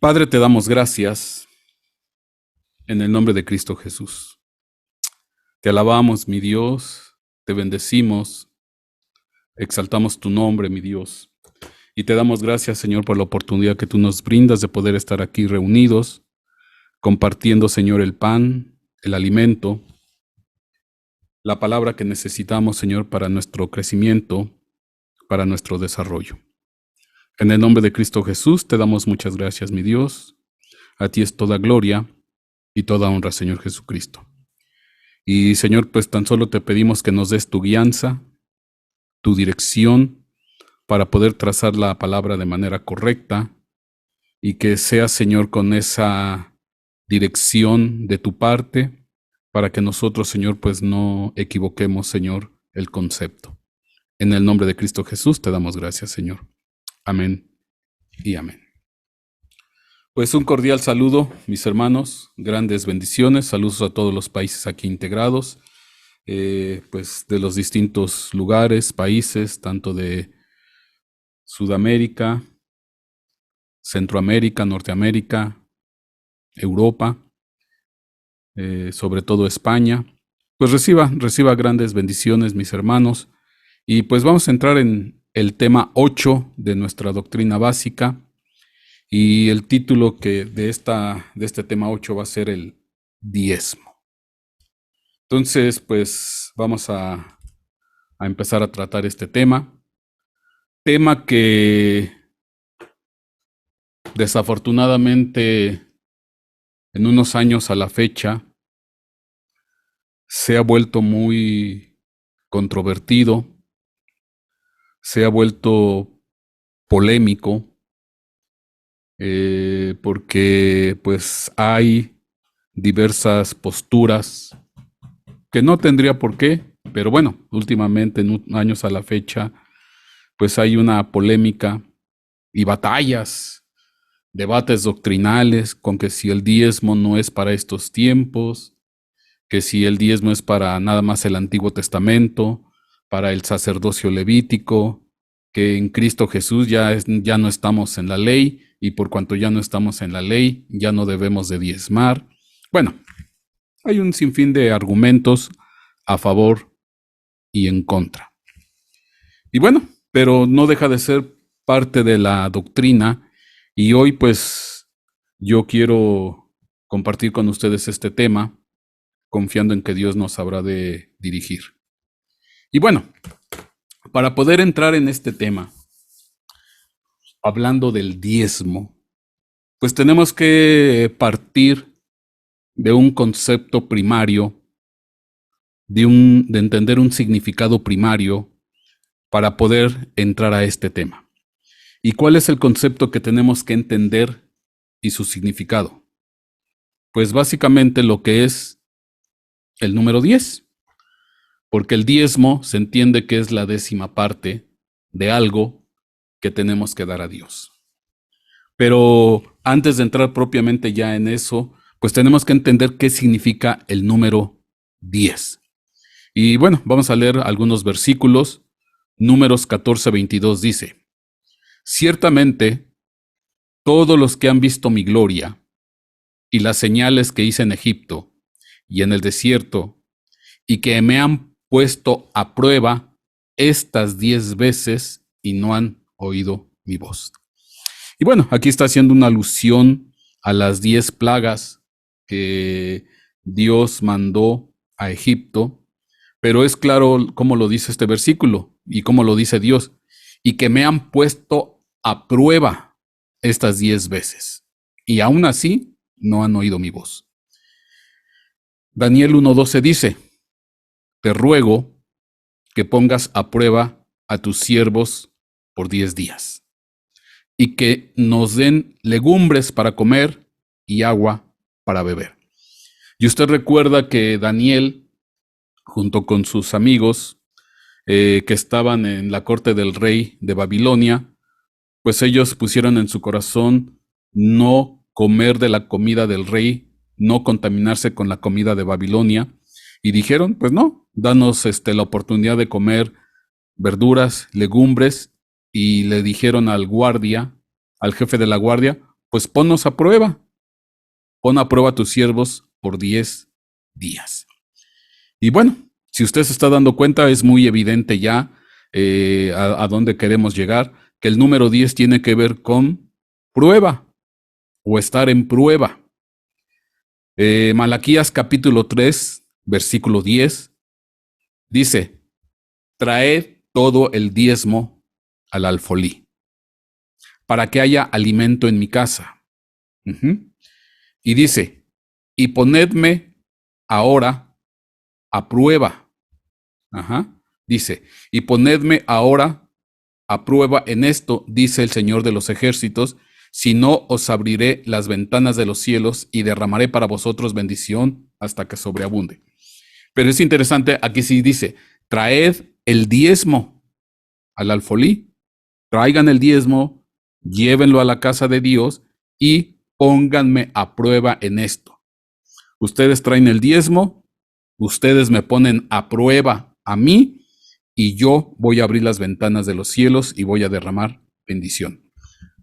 Padre, te damos gracias en el nombre de Cristo Jesús. Te alabamos, mi Dios, te bendecimos, exaltamos tu nombre, mi Dios. Y te damos gracias, Señor, por la oportunidad que tú nos brindas de poder estar aquí reunidos, compartiendo, Señor, el pan, el alimento, la palabra que necesitamos, Señor, para nuestro crecimiento, para nuestro desarrollo. En el nombre de Cristo Jesús te damos muchas gracias, mi Dios. A ti es toda gloria y toda honra, Señor Jesucristo. Y Señor, pues tan solo te pedimos que nos des tu guianza, tu dirección, para poder trazar la palabra de manera correcta y que sea, Señor, con esa dirección de tu parte, para que nosotros, Señor, pues no equivoquemos, Señor, el concepto. En el nombre de Cristo Jesús te damos gracias, Señor. Amén y amén. Pues un cordial saludo, mis hermanos, grandes bendiciones, saludos a todos los países aquí integrados, pues de los distintos lugares, países, tanto de Sudamérica, Centroamérica, Norteamérica, Europa, sobre todo España. Pues reciba grandes bendiciones, mis hermanos, y pues vamos a entrar en el tema 8 de nuestra doctrina básica. Y el título de este tema 8 va a ser el diezmo. Entonces, pues vamos a empezar a tratar este tema. Tema que desafortunadamente en unos años a la fecha se ha vuelto muy controvertido, se ha vuelto polémico, porque pues hay diversas posturas que no tendría por qué, pero bueno, últimamente en años a la fecha, pues hay una polémica y batallas, debates doctrinales con que si el diezmo no es para estos tiempos, que si el diezmo es para nada más el Antiguo Testamento, para el sacerdocio levítico, que en Cristo Jesús ya no estamos en la ley, y por cuanto ya no estamos en la ley, ya no debemos de diezmar. Bueno, hay un sinfín de argumentos a favor y en contra. Y bueno, pero no deja de ser parte de la doctrina, y hoy pues yo quiero compartir con ustedes este tema, confiando en que Dios nos habrá de dirigir. Y bueno, para poder entrar en este tema, hablando del diezmo, pues tenemos que partir de un concepto primario, de entender un significado primario para poder entrar a este tema. ¿Y cuál es el concepto que tenemos que entender y su significado? Pues básicamente lo que es el número 10, porque el diezmo se entiende que es la 10ª parte de algo que tenemos que dar a Dios. Pero antes de entrar propiamente ya en eso, pues tenemos que entender qué significa el número 10. Y bueno, vamos a leer algunos versículos. Números 14:22 dice: ciertamente, todos los que han visto mi gloria y las señales que hice en Egipto y en el desierto, y que me han puesto a prueba estas 10 veces y no han oído mi voz. Y bueno, aquí está haciendo una alusión a las 10 plagas que Dios mandó a Egipto, pero es claro cómo lo dice este versículo y cómo lo dice Dios, y que me han puesto a prueba estas 10 veces, y aún así no han oído mi voz. Daniel 1:12 dice: te ruego que pongas a prueba a tus siervos por 10 días, y que nos den legumbres para comer y agua para beber. Y usted recuerda que Daniel, junto con sus amigos que estaban en la corte del rey de Babilonia, pues ellos pusieron en su corazón no comer de la comida del rey, no contaminarse con la comida de Babilonia, y dijeron, pues no, danos la oportunidad de comer verduras, legumbres, y le dijeron al guardia, al jefe de la guardia, pues ponnos a prueba. Pon a prueba a tus siervos por 10 días. Y bueno, si usted se está dando cuenta, es muy evidente ya a dónde queremos llegar, que el número 10 tiene que ver con prueba o estar en prueba. Malaquías capítulo 3, versículo 10, dice, traed todo el diezmo al alfolí, para que haya alimento en mi casa. Y dice, y ponedme ahora a prueba. Dice, y ponedme ahora a prueba en esto, dice el Señor de los ejércitos, si no os abriré las ventanas de los cielos y derramaré para vosotros bendición hasta que sobreabunde. Pero es interesante, aquí sí dice, traed el diezmo al alfolí, traigan el diezmo, llévenlo a la casa de Dios y pónganme a prueba en esto. Ustedes traen el diezmo, ustedes me ponen a prueba a mí y yo voy a abrir las ventanas de los cielos y voy a derramar bendición.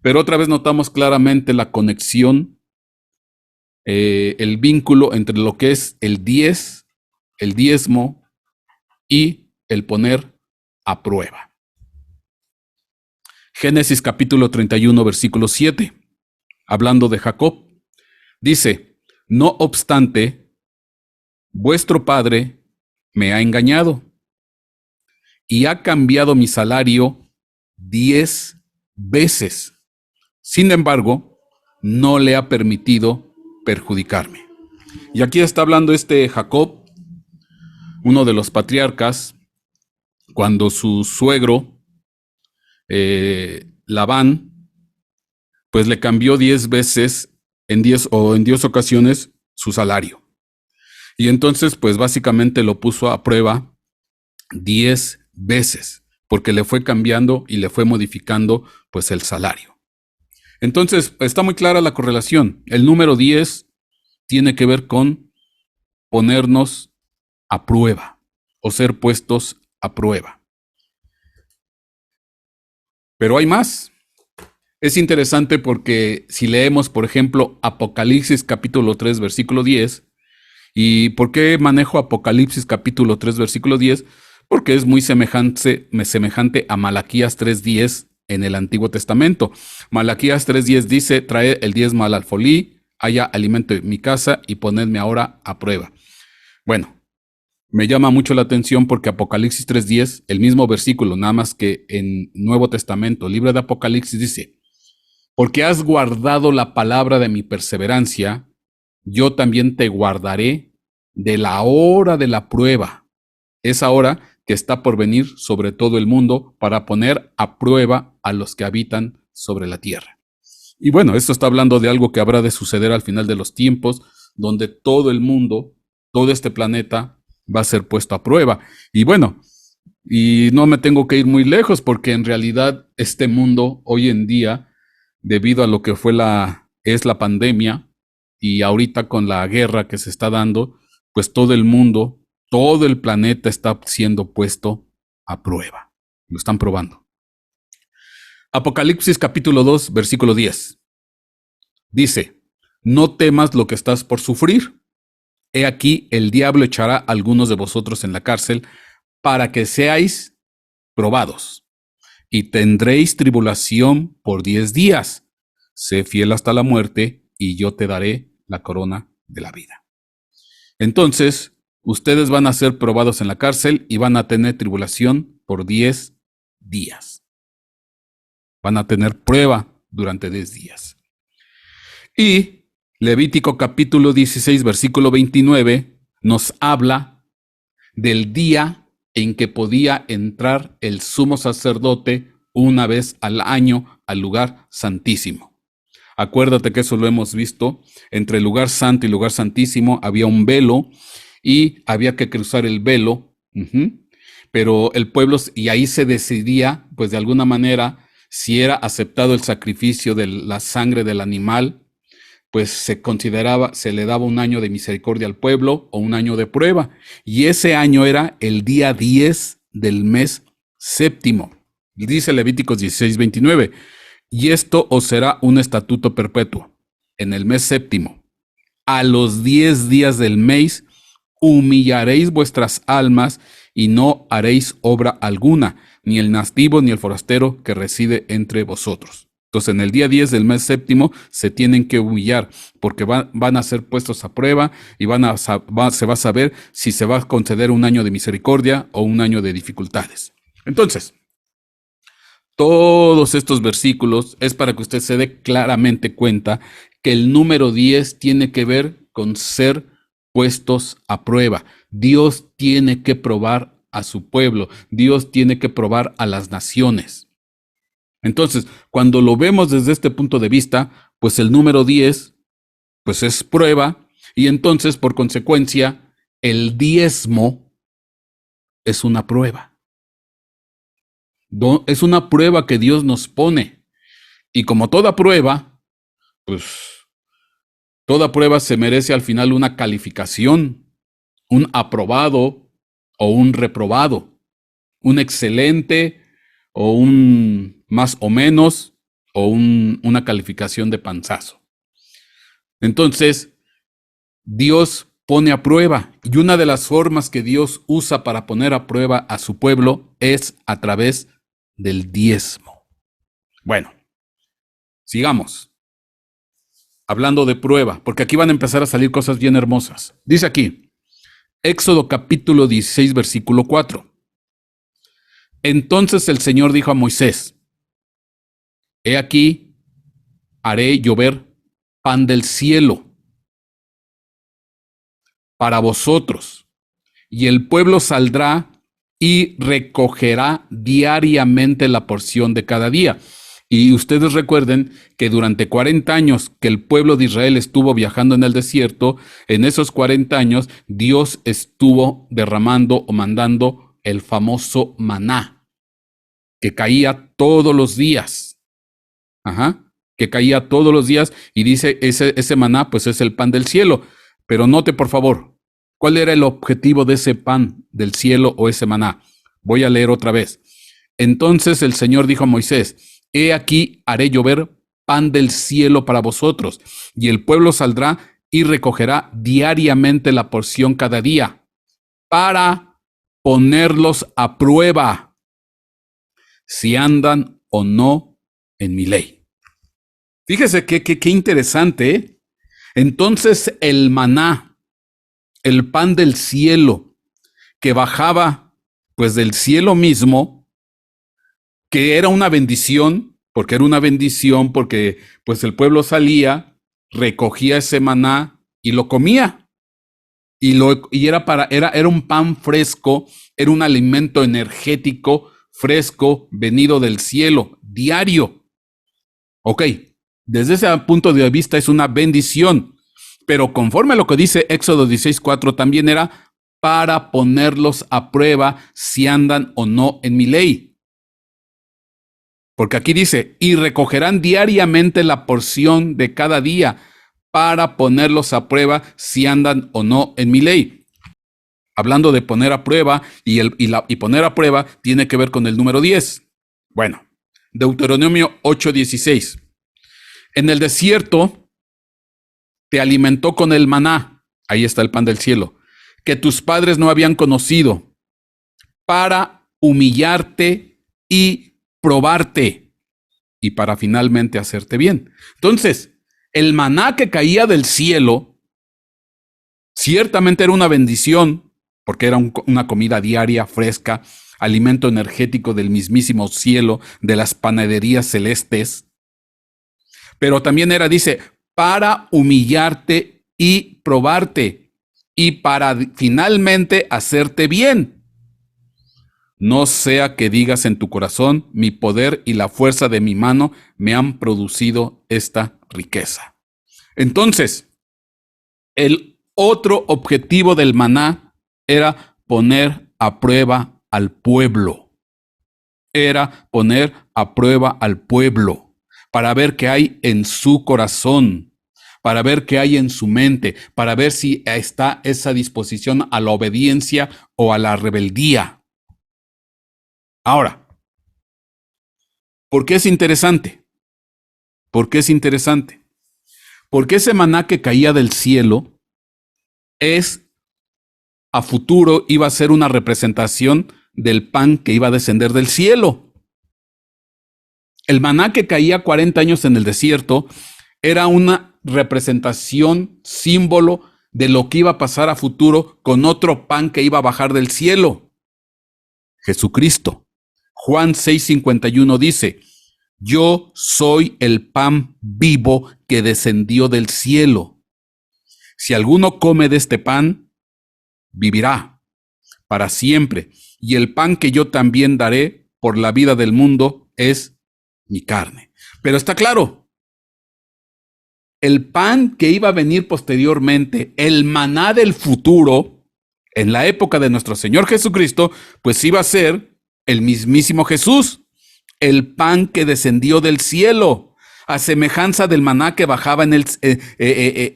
Pero otra vez notamos claramente la conexión, el vínculo entre lo que es el diezmo y el poner a prueba. Génesis capítulo 31, versículo 7, hablando de Jacob, dice, no obstante, vuestro padre me ha engañado y ha cambiado mi salario 10 veces. Sin embargo, no le ha permitido perjudicarme. Y aquí está hablando Jacob, uno de los patriarcas, cuando su suegro, Labán, pues le cambió 10 veces, en 10 ocasiones, su salario. Y entonces, pues básicamente lo puso a prueba 10 veces, porque le fue cambiando y le fue modificando, pues, el salario. Entonces, está muy clara la correlación. El número 10 tiene que ver con ponernos a prueba o ser puestos a prueba. Pero hay más. Es interesante porque si leemos, por ejemplo, Apocalipsis capítulo 3, versículo 10, ¿y por qué manejo Apocalipsis capítulo 3, versículo 10? Porque es muy semejante a Malaquías 3:10 en el Antiguo Testamento. Malaquías 3:10 dice, trae el diezmo al alfolí, haya alimento en mi casa y ponedme ahora a prueba. Bueno, me llama mucho la atención porque Apocalipsis 3:10, el mismo versículo, nada más que en Nuevo Testamento, libro de Apocalipsis dice, porque has guardado la palabra de mi perseverancia, yo también te guardaré de la hora de la prueba, esa hora que está por venir sobre todo el mundo para poner a prueba a los que habitan sobre la tierra. Y bueno, esto está hablando de algo que habrá de suceder al final de los tiempos, donde todo el mundo, todo este planeta va a ser puesto a prueba. Y bueno, y no me tengo que ir muy lejos porque en realidad este mundo hoy en día, debido a lo que es la pandemia y ahorita con la guerra que se está dando, pues todo el mundo, todo el planeta está siendo puesto a prueba. Lo están probando. Apocalipsis capítulo 2, versículo 10. Dice, no temas lo que estás por sufrir. He aquí, el diablo echará a algunos de vosotros en la cárcel para que seáis probados. Y tendréis tribulación por 10 días. Sé fiel hasta la muerte y yo te daré la corona de la vida. Entonces, ustedes van a ser probados en la cárcel y van a tener tribulación por 10 días. Van a tener prueba durante 10 días. Y Levítico capítulo 16, versículo 29, nos habla del día en que podía entrar el sumo sacerdote una vez al año al lugar santísimo. Acuérdate que eso lo hemos visto. Entre el lugar santo y el lugar santísimo había un velo y había que cruzar el velo. Pero el pueblo, y ahí se decidía, pues de alguna manera, si era aceptado el sacrificio de la sangre del animal, pues se consideraba, se le daba un año de misericordia al pueblo o un año de prueba. Y ese año era el día 10 del mes séptimo. Y dice Levíticos 16:29, Y esto os será un estatuto perpetuo. En el mes séptimo, a los 10 días del mes, humillaréis vuestras almas y no haréis obra alguna, ni el nativo ni el forastero que reside entre vosotros. Entonces, en el día 10 del mes séptimo se tienen que humillar porque van a ser puestos a prueba y se va a saber si se va a conceder un año de misericordia o un año de dificultades. Entonces, todos estos versículos es para que usted se dé claramente cuenta que el número 10 tiene que ver con ser puestos a prueba. Dios tiene que probar a su pueblo. Dios tiene que probar a las naciones. Entonces, cuando lo vemos desde este punto de vista, pues el número 10, pues es prueba, y entonces, por consecuencia, el diezmo es una prueba. Es una prueba que Dios nos pone. Y como toda prueba, pues toda prueba se merece al final una calificación, un aprobado o un reprobado, un excelente o un más o menos o una calificación de panzazo. Entonces, Dios pone a prueba, y una de las formas que Dios usa para poner a prueba a su pueblo es a través del diezmo. Bueno, sigamos hablando de prueba, porque aquí van a empezar a salir cosas bien hermosas. Dice aquí, Éxodo capítulo 16, versículo 4. Entonces el Señor dijo a Moisés, he aquí, haré llover pan del cielo para vosotros, y el pueblo saldrá y recogerá diariamente la porción de cada día. Y ustedes recuerden que durante 40 años que el pueblo de Israel estuvo viajando en el desierto, en esos 40 años Dios estuvo derramando o mandando el famoso maná, que caía todos los días. Que caía todos los días, y dice, ese maná pues es el pan del cielo. Pero note por favor, ¿cuál era el objetivo de ese pan del cielo o ese maná? Voy a leer otra vez. Entonces el Señor dijo a Moisés, he aquí haré llover pan del cielo para vosotros, y el pueblo saldrá y recogerá diariamente la porción cada día, para ponerlos a prueba, si andan o no en mi ley. Fíjese qué interesante, ¿eh? Entonces el maná, el pan del cielo, que bajaba pues del cielo mismo, que era una bendición, porque pues el pueblo salía, recogía ese maná y lo comía. Y era un pan fresco, era un alimento energético, fresco, venido del cielo, diario. Ok, desde ese punto de vista es una bendición, pero conforme a lo que dice Éxodo 16:4, también era para ponerlos a prueba si andan o no en mi ley. Porque aquí dice, y recogerán diariamente la porción de cada día para ponerlos a prueba si andan o no en mi ley. Hablando de poner a prueba, y poner a prueba tiene que ver con el número 10. Bueno, Deuteronomio 8:16. En el desierto te alimentó con el maná, ahí está el pan del cielo, que tus padres no habían conocido, para humillarte y probarte, y para finalmente hacerte bien. Entonces, el maná que caía del cielo ciertamente era una bendición, porque era una comida diaria, fresca, alimento energético del mismísimo cielo, de las panaderías celestes. Pero también era, dice, para humillarte y probarte, y para finalmente hacerte bien. No sea que digas en tu corazón, mi poder y la fuerza de mi mano me han producido esta riqueza. Entonces, el otro objetivo del maná era poner a prueba al pueblo. Era poner a prueba al pueblo para ver qué hay en su corazón, para ver qué hay en su mente, para ver si está esa disposición a la obediencia o a la rebeldía. Ahora, ¿por qué es interesante? ¿Por qué es interesante? Porque ese maná que caía del cielo a futuro iba a ser una representación del pan que iba a descender del cielo. El maná que caía 40 años en el desierto era una representación, símbolo de lo que iba a pasar a futuro con otro pan que iba a bajar del cielo, Jesucristo. Juan 6:51 dice: yo soy el pan vivo que descendió del cielo. Si alguno come de este pan, vivirá para siempre. Y el pan que yo también daré por la vida del mundo es mi carne. Pero está claro, el pan que iba a venir posteriormente, el maná del futuro, en la época de nuestro Señor Jesucristo, pues iba a ser el mismísimo Jesús, el pan que descendió del cielo, a semejanza del maná que bajaba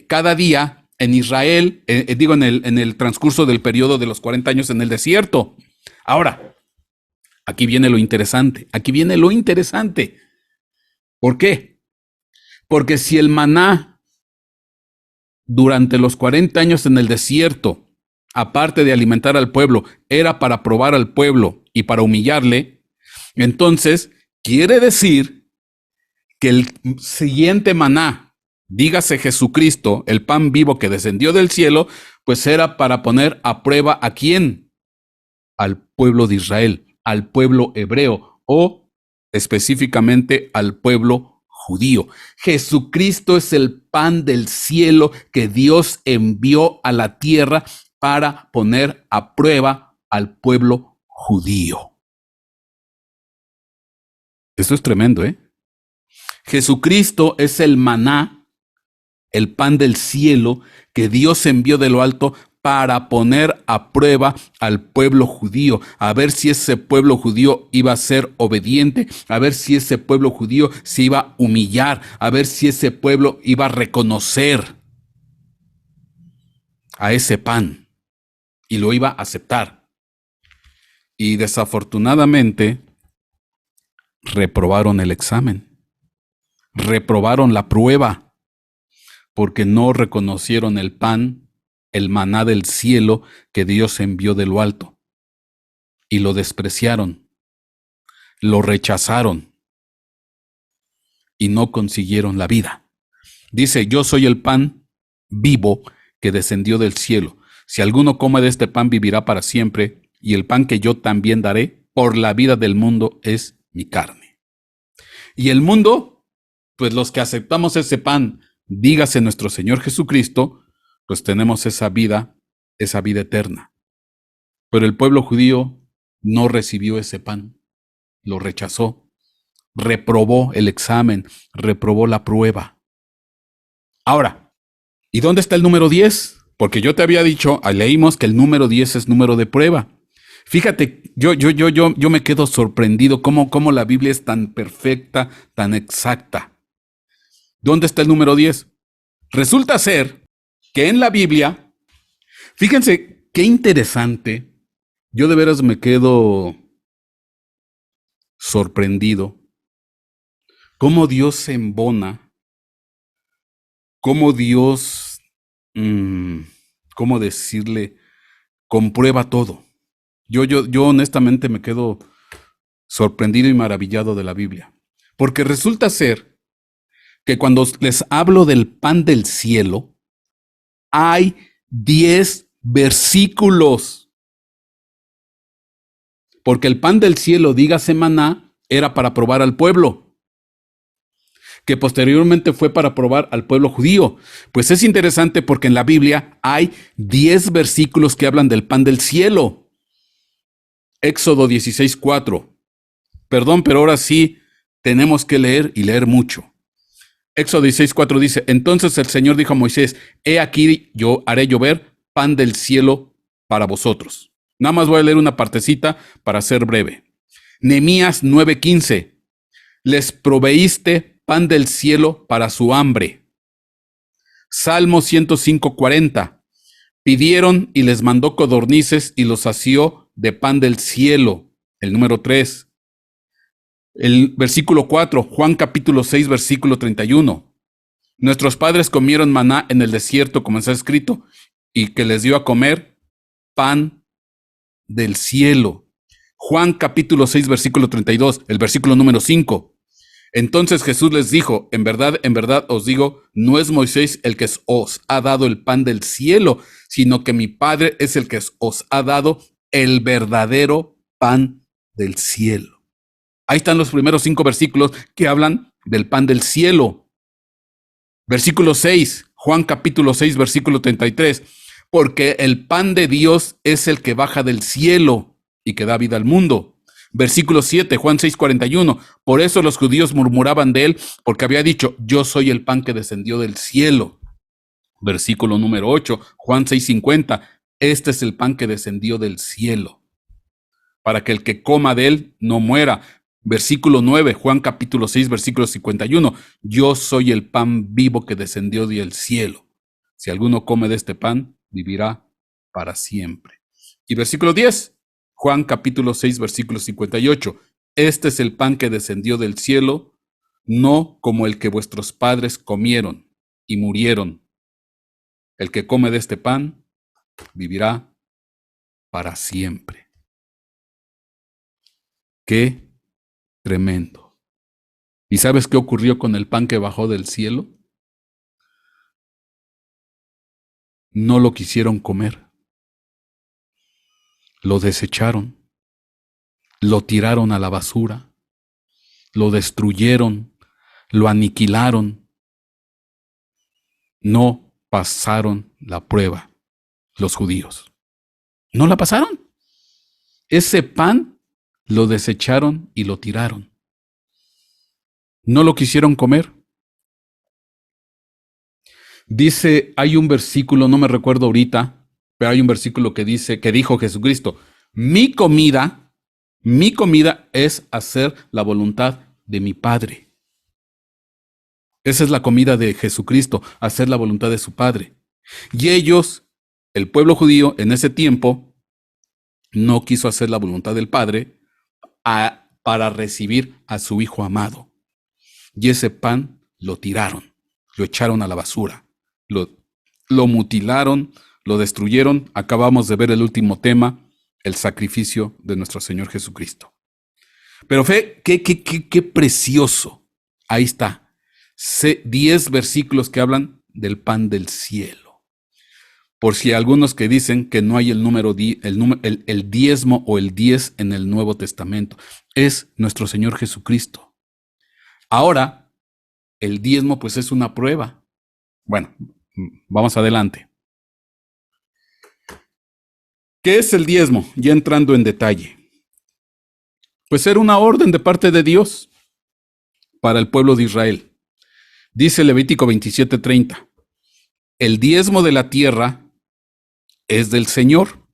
cada día en Israel, en el transcurso del periodo de los 40 años en el desierto. Ahora, aquí viene lo interesante, ¿Por qué? Porque si el maná durante los 40 años en el desierto, aparte de alimentar al pueblo, era para probar al pueblo y para humillarle, entonces quiere decir que el siguiente maná, dígase Jesucristo, el pan vivo que descendió del cielo, pues era para poner a prueba ¿a quién? Al pueblo de Israel, al pueblo hebreo o específicamente al pueblo judío. Jesucristo es el pan del cielo que Dios envió a la tierra para poner a prueba al pueblo judío. Esto es tremendo, ¿eh? Jesucristo es el maná, el pan del cielo que Dios envió de lo alto para poner a prueba al pueblo judío, a ver si ese pueblo judío iba a ser obediente, a ver si ese pueblo judío se iba a humillar, a ver si ese pueblo iba a reconocer a ese pan y lo iba a aceptar. Y desafortunadamente reprobaron el examen, reprobaron la prueba, porque no reconocieron el pan, el maná del cielo que Dios envió de lo alto, y lo despreciaron, lo rechazaron, y no consiguieron la vida. Dice: yo soy el pan vivo que descendió del cielo. Si alguno come de este pan, vivirá para siempre, y el pan que yo también daré por la vida del mundo es mi carne. Y el mundo, pues los que aceptamos ese pan, dígase nuestro Señor Jesucristo, pues tenemos esa vida eterna. Pero el pueblo judío no recibió ese pan, lo rechazó, reprobó el examen, reprobó la prueba. Ahora, ¿y dónde está el número 10? Porque yo te había dicho, leímos que el número 10 es número de prueba. Fíjate, yo me quedo sorprendido cómo la Biblia es tan perfecta, tan exacta. ¿Dónde está el número 10? Resulta ser que en la Biblia, fíjense qué interesante, yo de veras me quedo sorprendido, cómo Dios se embona, cómo Dios, ¿cómo decirle? Comprueba todo. Yo honestamente me quedo sorprendido y maravillado de la Biblia, porque resulta ser que cuando les hablo del pan del cielo, hay 10 versículos. Porque el pan del cielo, dígase maná, era para probar al pueblo, que posteriormente fue para probar al pueblo judío. Pues es interesante porque en la Biblia hay 10 versículos que hablan del pan del cielo. Éxodo 16:4. Perdón, pero ahora sí tenemos que leer y leer mucho. Éxodo 16:4 dice: entonces el Señor dijo a Moisés: he aquí yo haré llover pan del cielo para vosotros. Nada más voy a leer una partecita para ser breve. Nehemías 9:15. Les proveíste pan del cielo para su hambre. Salmo 105:40. Pidieron y les mandó codornices y los sació de pan del cielo. El número 3. El versículo 4, Juan capítulo 6, versículo 31. Nuestros padres comieron maná en el desierto, como está escrito, y que les dio a comer pan del cielo. Juan capítulo 6, versículo 32, el versículo número 5. Entonces Jesús les dijo, en verdad os digo, no es Moisés el que os ha dado el pan del cielo, sino que mi Padre es el que os ha dado el verdadero pan del cielo. Ahí están los primeros 5 versículos que hablan del pan del cielo. Versículo 6, Juan capítulo 6, versículo 33. Porque el pan de Dios es el que baja del cielo y que da vida al mundo. Versículo 7, Juan 6, 41. Por eso los judíos murmuraban de él, porque había dicho, yo soy el pan que descendió del cielo. Versículo número 8, Juan 6, 50. Este es el pan que descendió del cielo, para que el que coma de él no muera. Versículo 9, Juan capítulo 6, versículo 51. Yo soy el pan vivo que descendió del cielo. Si alguno come de este pan, vivirá para siempre. Y versículo 10, Juan capítulo 6, versículo 58. Este es el pan que descendió del cielo, no como el que vuestros padres comieron y murieron. El que come de este pan, vivirá para siempre. ¡Qué tremendo! ¿Y sabes qué ocurrió con el pan que bajó del cielo? No lo quisieron comer. Lo desecharon. Lo tiraron a la basura. Lo destruyeron. Lo aniquilaron. No pasaron la prueba los judíos. No la pasaron. Ese pan lo desecharon y lo tiraron. No lo quisieron comer. Dice, hay un versículo, no me recuerdo ahorita, pero hay un versículo que dice, que dijo Jesucristo, mi comida es hacer la voluntad de mi Padre. Esa es la comida de Jesucristo, hacer la voluntad de su Padre. Y ellos, el pueblo judío en ese tiempo, no quiso hacer la voluntad del Padre para recibir a su Hijo amado. Y ese pan lo tiraron, lo echaron a la basura, lo mutilaron, lo destruyeron. Acabamos de ver el último tema, el sacrificio de nuestro Señor Jesucristo. Pero qué precioso. Ahí está. 10 versículos que hablan del pan del cielo. Por si hay algunos que dicen que no hay el diezmo o el 10 en el Nuevo Testamento. Es nuestro Señor Jesucristo. Ahora, el diezmo pues es una prueba. Bueno, vamos adelante. ¿Qué es el diezmo? Ya entrando en detalle. Pues era una orden de parte de Dios para el pueblo de Israel. Dice Levítico 27:30. El diezmo de la tierra es del Señor.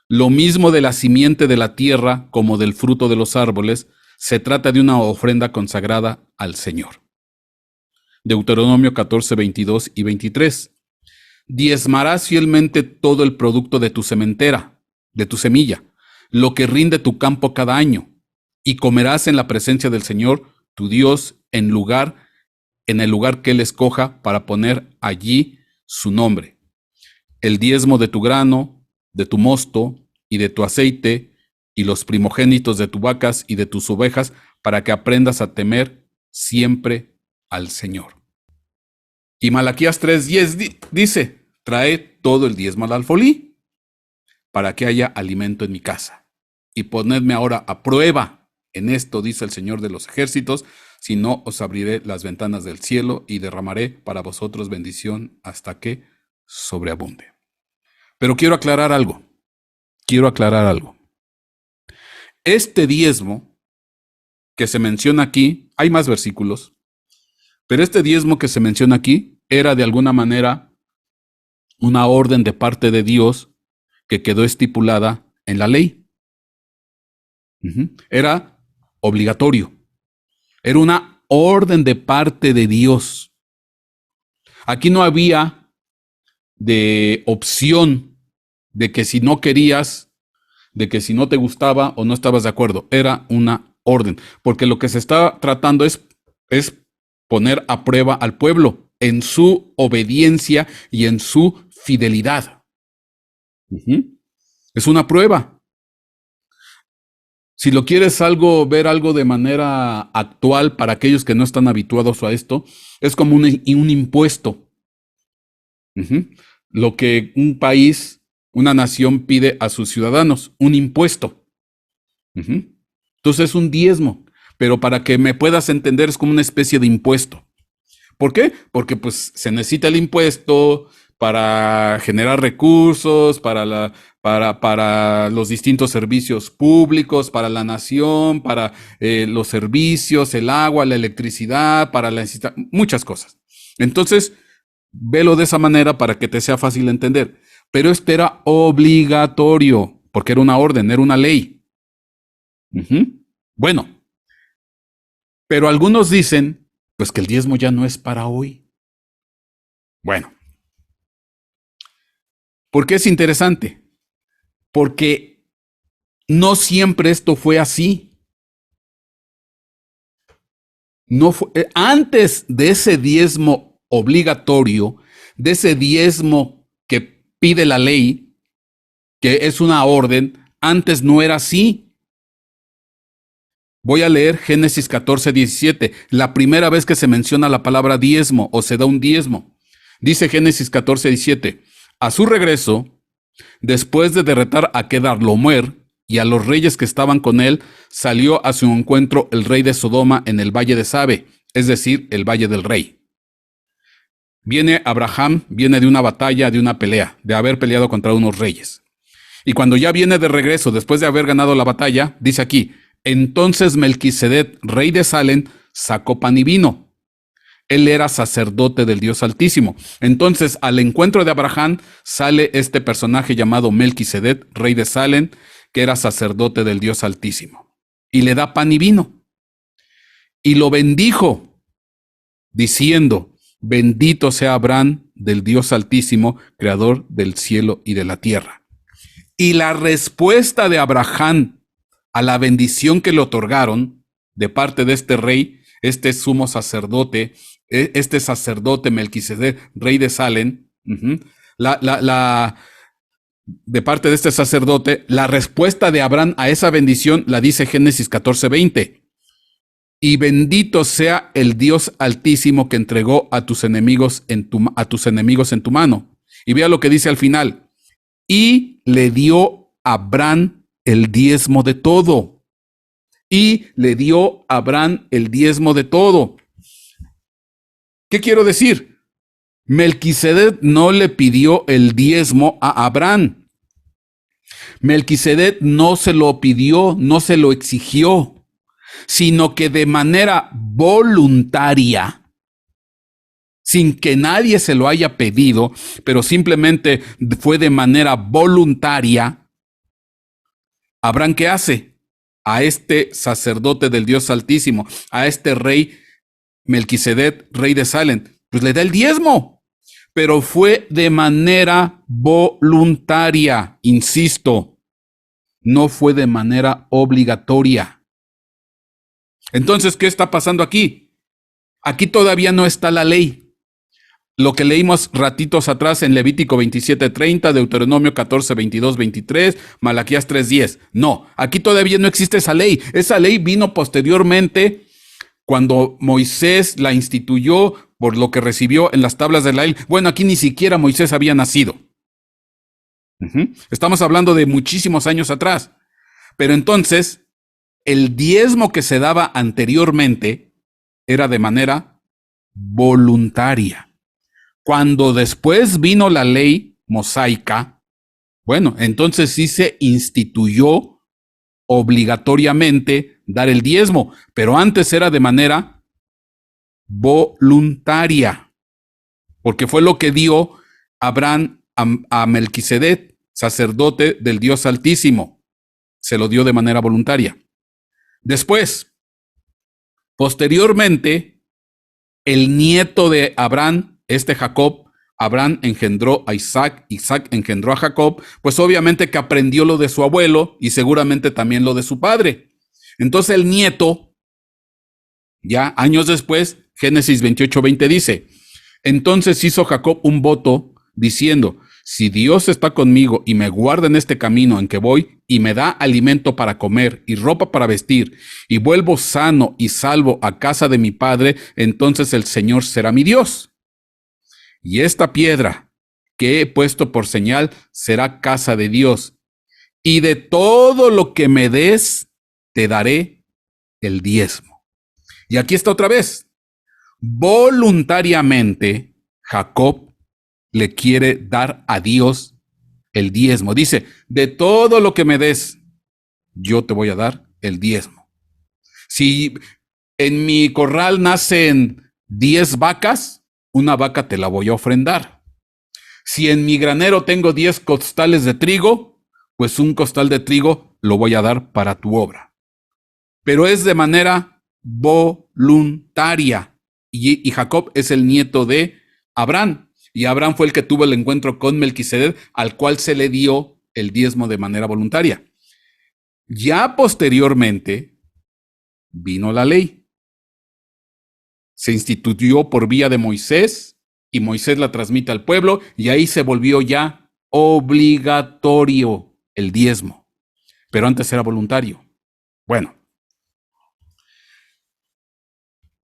Lo mismo de la simiente de la tierra como del fruto de los árboles, se trata de una ofrenda consagrada al Señor. Deuteronomio 14, 22 y 23. Diezmarás fielmente todo el producto de tu sementera, de tu semilla, lo que rinde tu campo cada año, y comerás en la presencia del Señor, tu Dios, en el lugar que Él escoja para poner allí su nombre. El diezmo de tu grano, de tu mosto y de tu aceite, y los primogénitos de tus vacas y de tus ovejas, para que aprendas a temer siempre al Señor. Y Malaquías 3:10 dice, trae todo el diezmo al alfolí, para que haya alimento en mi casa. Y ponedme ahora a prueba en esto, dice el Señor de los ejércitos, si no os abriré las ventanas del cielo y derramaré para vosotros bendición hasta que sobreabunde. Pero quiero aclarar algo. Este diezmo que se menciona aquí, hay más versículos, pero este diezmo que se menciona aquí era de alguna manera una orden de parte de Dios que quedó estipulada en la ley. Era obligatorio. Era una orden de parte de Dios. Aquí no había de opción de que si no querías, de que si no te gustaba o no estabas de acuerdo. Era una orden, porque lo que se está tratando es poner a prueba al pueblo en su obediencia y en su fidelidad. Es una prueba. Si lo quieres ver algo de manera actual para aquellos que no están habituados a esto, es como un impuesto. Lo que un país, una nación pide a sus ciudadanos, un impuesto. Entonces es un diezmo, pero para que me puedas entender es como una especie de impuesto. ¿Por qué? Porque pues se necesita el impuesto para generar recursos, para los distintos servicios públicos, para la nación, para los servicios, el agua, la electricidad, muchas cosas. Entonces, velo de esa manera para que te sea fácil entender. Pero esto era obligatorio, porque era una orden, era una ley. Bueno, pero algunos dicen, pues que el diezmo ya no es para hoy. Bueno, ¿por qué es interesante? Porque no siempre esto fue así. No fue, antes de ese diezmo obligatorio, de ese diezmo que pide la ley, que es una orden, antes no era así. Voy a leer Génesis 14:17, la primera vez que se menciona la palabra diezmo o se da un diezmo. Dice Génesis 14:17, a su regreso, después de derrotar a Kedorlaomer y a los reyes que estaban con él, salió a su encuentro el rey de Sodoma en el valle de Sabe, es decir, el valle del rey. Abraham viene de una batalla, de una pelea, de haber peleado contra unos reyes. Y cuando ya viene de regreso, después de haber ganado la batalla, dice aquí, entonces Melquisedec, rey de Salem, sacó pan y vino. Él era sacerdote del Dios Altísimo. Entonces, al encuentro de Abraham, sale este personaje llamado Melquisedec, rey de Salem, que era sacerdote del Dios Altísimo. Y le da pan y vino. Y lo bendijo, diciendo, bendito sea Abraham del Dios Altísimo, creador del cielo y de la tierra. Y la respuesta de Abraham a la bendición que le otorgaron de parte de este rey, este sumo sacerdote, este sacerdote Melquisedec, rey de Salem, de parte de este sacerdote, la respuesta de Abraham a esa bendición la dice Génesis 14:20. Y bendito sea el Dios Altísimo que entregó a tus enemigos en tu mano. Y vea lo que dice al final. Y le dio a Abraham el diezmo de todo. Y le dio a Abraham el diezmo de todo. ¿Qué quiero decir? Melquisedec no le pidió el diezmo a Abraham. Melquisedec no se lo pidió, no se lo exigió, sino que de manera voluntaria, sin que nadie se lo haya pedido, pero simplemente fue de manera voluntaria. Abraham, ¿qué hace? A este sacerdote del Dios Altísimo, a este rey Melquisedec, rey de Salem, pues le da el diezmo, pero fue de manera voluntaria, insisto, no fue de manera obligatoria. Entonces, ¿qué está pasando aquí? Aquí todavía no está la ley. Lo que leímos ratitos atrás en Levítico 27:30, Deuteronomio 14:22-23, Malaquías 3:10. No, aquí todavía no existe esa ley. Esa ley vino posteriormente cuando Moisés la instituyó por lo que recibió en las tablas de la ley. Bueno, aquí ni siquiera Moisés había nacido. Estamos hablando de muchísimos años atrás. Pero entonces, el diezmo que se daba anteriormente era de manera voluntaria. Cuando después vino la ley mosaica, bueno, entonces sí se instituyó obligatoriamente dar el diezmo, pero antes era de manera voluntaria, porque fue lo que dio Abraham a Melquisedec, sacerdote del Dios Altísimo. Se lo dio de manera voluntaria. Después, posteriormente, el nieto de Abraham, Jacob, Abraham engendró a Isaac, Isaac engendró a Jacob, pues obviamente que aprendió lo de su abuelo y seguramente también lo de su padre. Entonces el nieto, ya años después, Génesis 28:20 dice, entonces hizo Jacob un voto diciendo, si Dios está conmigo y me guarda en este camino en que voy y me da alimento para comer y ropa para vestir y vuelvo sano y salvo a casa de mi padre, entonces el Señor será mi Dios. Y esta piedra que he puesto por señal será casa de Dios. Y de todo lo que me des, te daré el diezmo. Y aquí está otra vez. Voluntariamente, Jacob le quiere dar a Dios el diezmo. Dice, de todo lo que me des, yo te voy a dar el diezmo. Si en mi corral nacen 10 vacas, una vaca te la voy a ofrendar. Si en mi granero tengo 10 costales de trigo, pues un costal de trigo lo voy a dar para tu obra. Pero es de manera voluntaria. Y Jacob es el nieto de Abraham. Y Abraham fue el que tuvo el encuentro con Melquisedec, al cual se le dio el diezmo de manera voluntaria. Ya posteriormente vino la ley. Se instituyó por vía de Moisés y Moisés la transmite al pueblo y ahí se volvió ya obligatorio el diezmo. Pero antes era voluntario. Bueno,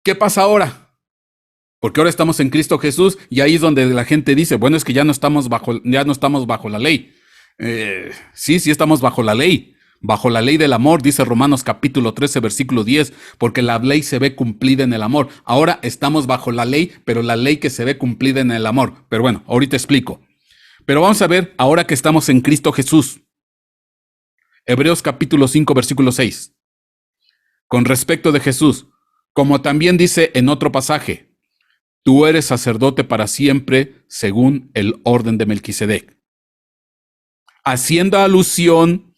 ¿qué pasa ahora? Porque ahora estamos en Cristo Jesús y ahí es donde la gente dice, bueno, es que ya no estamos bajo la ley. Sí estamos bajo la ley del amor, dice Romanos capítulo 13, versículo 10, porque la ley se ve cumplida en el amor. Ahora estamos bajo la ley, pero la ley que se ve cumplida en el amor. Pero bueno, ahorita explico. Pero vamos a ver ahora que estamos en Cristo Jesús. Hebreos capítulo 5, versículo 6. Con respecto de Jesús, como también dice en otro pasaje, tú eres sacerdote para siempre según el orden de Melquisedec. Haciendo alusión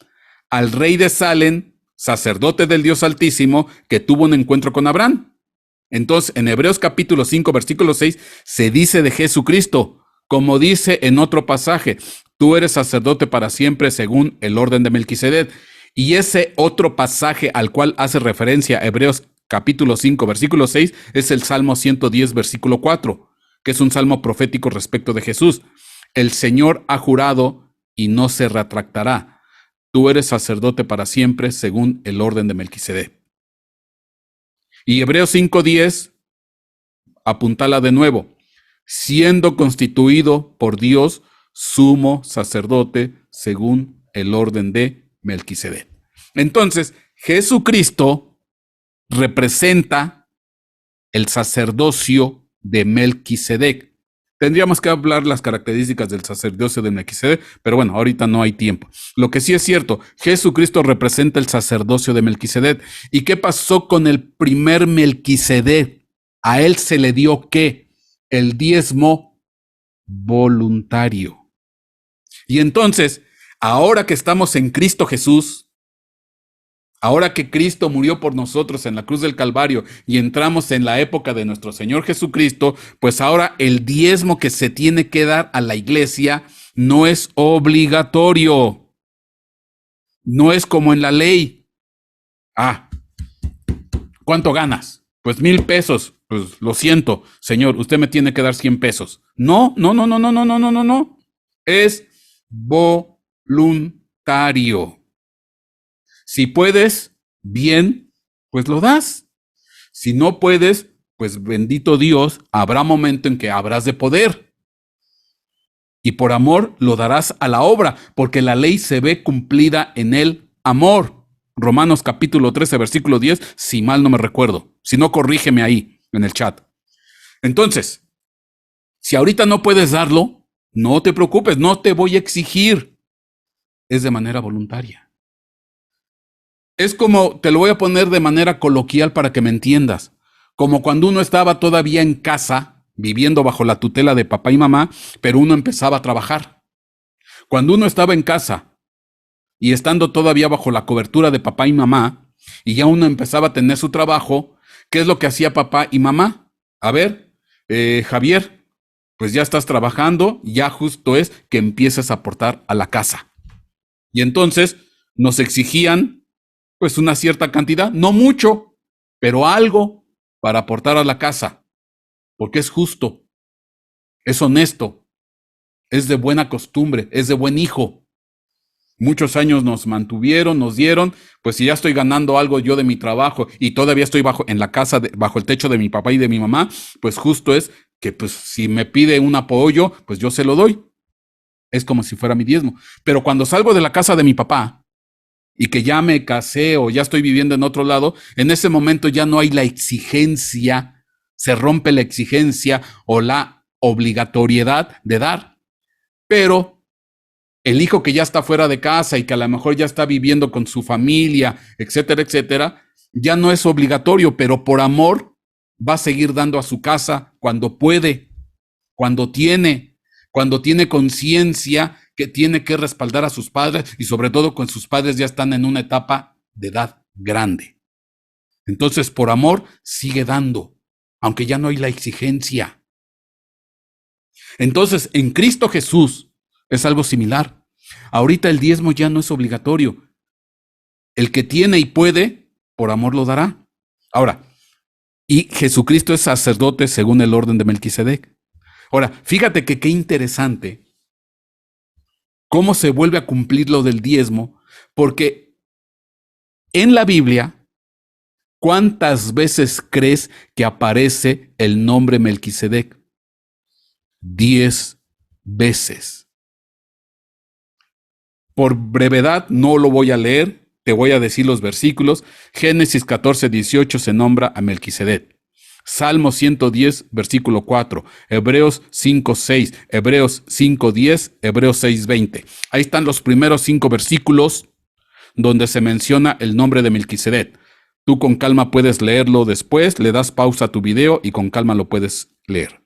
al rey de Salem, sacerdote del Dios Altísimo, que tuvo un encuentro con Abraham. Entonces, en Hebreos capítulo 5, versículo 6, se dice de Jesucristo, como dice en otro pasaje, tú eres sacerdote para siempre según el orden de Melquisedec. Y ese otro pasaje al cual hace referencia Hebreos capítulo 5, versículo 6, es el Salmo 110, versículo 4, que es un salmo profético respecto de Jesús. El Señor ha jurado y no se retractará. Tú eres sacerdote para siempre según el orden de Melquisedec. Y Hebreos 5:10, apuntala de nuevo, siendo constituido por Dios sumo sacerdote según el orden de Melquisedec. Entonces, Jesucristo representa el sacerdocio de Melquisedec. Tendríamos que hablar las características del sacerdocio de Melquisedec, pero bueno, ahorita no hay tiempo. Lo que sí es cierto, Jesucristo representa el sacerdocio de Melquisedec. ¿Y qué pasó con el primer Melquisedec? A él se le dio ¿qué? El diezmo voluntario. Y entonces, ahora que estamos en Cristo Jesús, ahora que Cristo murió por nosotros en la cruz del Calvario y entramos en la época de nuestro Señor Jesucristo, pues ahora el diezmo que se tiene que dar a la iglesia no es obligatorio. No es como en la ley. ¿Cuánto ganas? Pues 1,000 pesos. Pues lo siento, Señor, usted me tiene que dar 100 pesos. No. Es voluntario. Si puedes, bien, pues lo das. Si no puedes, pues bendito Dios, habrá momento en que habrás de poder. Y por amor lo darás a la obra, porque la ley se ve cumplida en el amor. Romanos capítulo 13, versículo 10, si mal no me recuerdo. Si no, corrígeme ahí en el chat. Entonces, si ahorita no puedes darlo, no te preocupes, no te voy a exigir. Es de manera voluntaria. Es como, te lo voy a poner de manera coloquial para que me entiendas, como cuando uno estaba todavía en casa, viviendo bajo la tutela de papá y mamá, pero uno empezaba a trabajar. Cuando uno estaba en casa y estando todavía bajo la cobertura de papá y mamá, y ya uno empezaba a tener su trabajo, ¿qué es lo que hacía papá y mamá? A ver, Javier, pues ya estás trabajando, ya justo es que empieces a aportar a la casa. Y entonces nos exigían Pues una cierta cantidad, no mucho, pero algo para aportar a la casa, porque es justo, es honesto, es de buena costumbre, es de buen hijo. Muchos años nos mantuvieron, nos dieron, pues si ya estoy ganando algo yo de mi trabajo y todavía estoy en la casa, bajo el techo de mi papá y de mi mamá, pues justo es que pues si me pide un apoyo, pues yo se lo doy. Es como si fuera mi diezmo. Pero cuando salgo de la casa de mi papá y que ya me casé o ya estoy viviendo en otro lado, en ese momento ya no hay la exigencia, se rompe la exigencia o la obligatoriedad de dar. Pero el hijo que ya está fuera de casa y que a lo mejor ya está viviendo con su familia, etcétera, etcétera, ya no es obligatorio, pero por amor va a seguir dando a su casa cuando puede, cuando tiene conciencia que tiene que respaldar a sus padres y sobre todo cuando sus padres ya están en una etapa de edad grande. Entonces, por amor, sigue dando, aunque ya no hay la exigencia. Entonces, en Cristo Jesús, es algo similar. Ahorita el diezmo ya no es obligatorio. El que tiene y puede, por amor lo dará. Ahora, y Jesucristo es sacerdote según el orden de Melquisedec. Ahora, fíjate que qué interesante cómo se vuelve a cumplir lo del diezmo, porque en la Biblia, ¿cuántas veces crees que aparece el nombre Melquisedec? 10 veces. Por brevedad no lo voy a leer, te voy a decir los versículos. Génesis 14:18 se nombra a Melquisedec. Salmo 110, versículo 4, Hebreos 5:6, Hebreos 5:10, Hebreos 6:20. Ahí están los primeros 5 versículos donde se menciona el nombre de Melquisedec. Tú con calma puedes leerlo después, le das pausa a tu video y con calma lo puedes leer.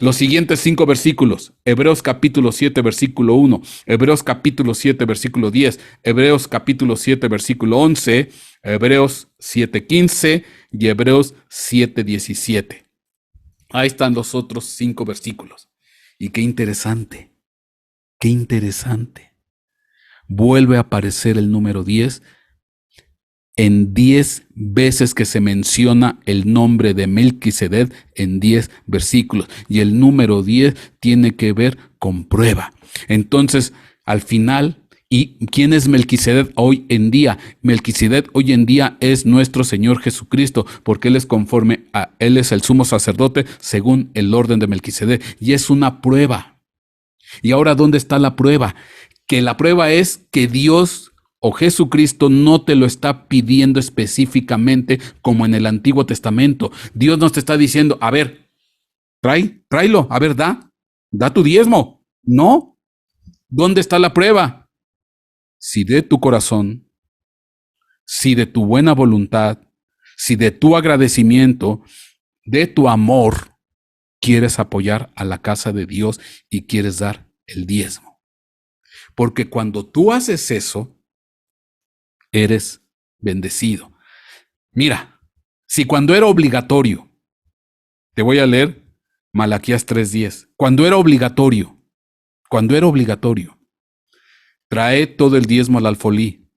Los siguientes 5 versículos, Hebreos capítulo 7, versículo 1, Hebreos capítulo 7, versículo 10, Hebreos capítulo 7, versículo 11, Hebreos 7:15 y Hebreos 7:17. Ahí están los otros 5 versículos. Y qué interesante, qué interesante. Vuelve a aparecer el número 10 en 10 veces que se menciona el nombre de Melquisedec en 10 versículos. Y el número 10 tiene que ver con prueba. Entonces, al final, ¿y quién es Melquisedec hoy en día? Melquisedec hoy en día es nuestro Señor Jesucristo, porque Él es conforme a Él es el sumo sacerdote según el orden de Melquisedec. Y es una prueba. Y ahora, ¿dónde está la prueba? Que la prueba es que Dios o Jesucristo no te lo está pidiendo específicamente como en el Antiguo Testamento. Dios no te está diciendo, a ver, tráelo, a ver, da tu diezmo. No. ¿Dónde está la prueba? Si de tu corazón, si de tu buena voluntad, si de tu agradecimiento, de tu amor, quieres apoyar a la casa de Dios y quieres dar el diezmo. Porque cuando tú haces eso, eres bendecido. Mira, si cuando era obligatorio, te voy a leer Malaquías 3:10, cuando era obligatorio, trae todo el diezmo al alfolí,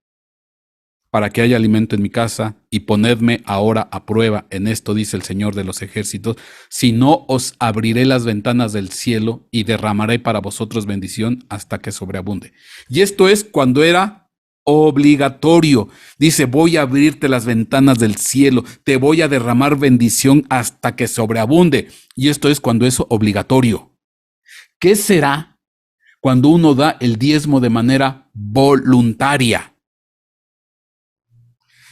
para que haya alimento en mi casa, y ponedme ahora a prueba en esto, dice el Señor de los ejércitos, si no os abriré las ventanas del cielo y derramaré para vosotros bendición hasta que sobreabunde. Y esto es cuando era obligatorio. Dice, voy a abrirte las ventanas del cielo, te voy a derramar bendición hasta que sobreabunde. Y esto es cuando es obligatorio. ¿Qué será cuando uno da el diezmo de manera voluntaria?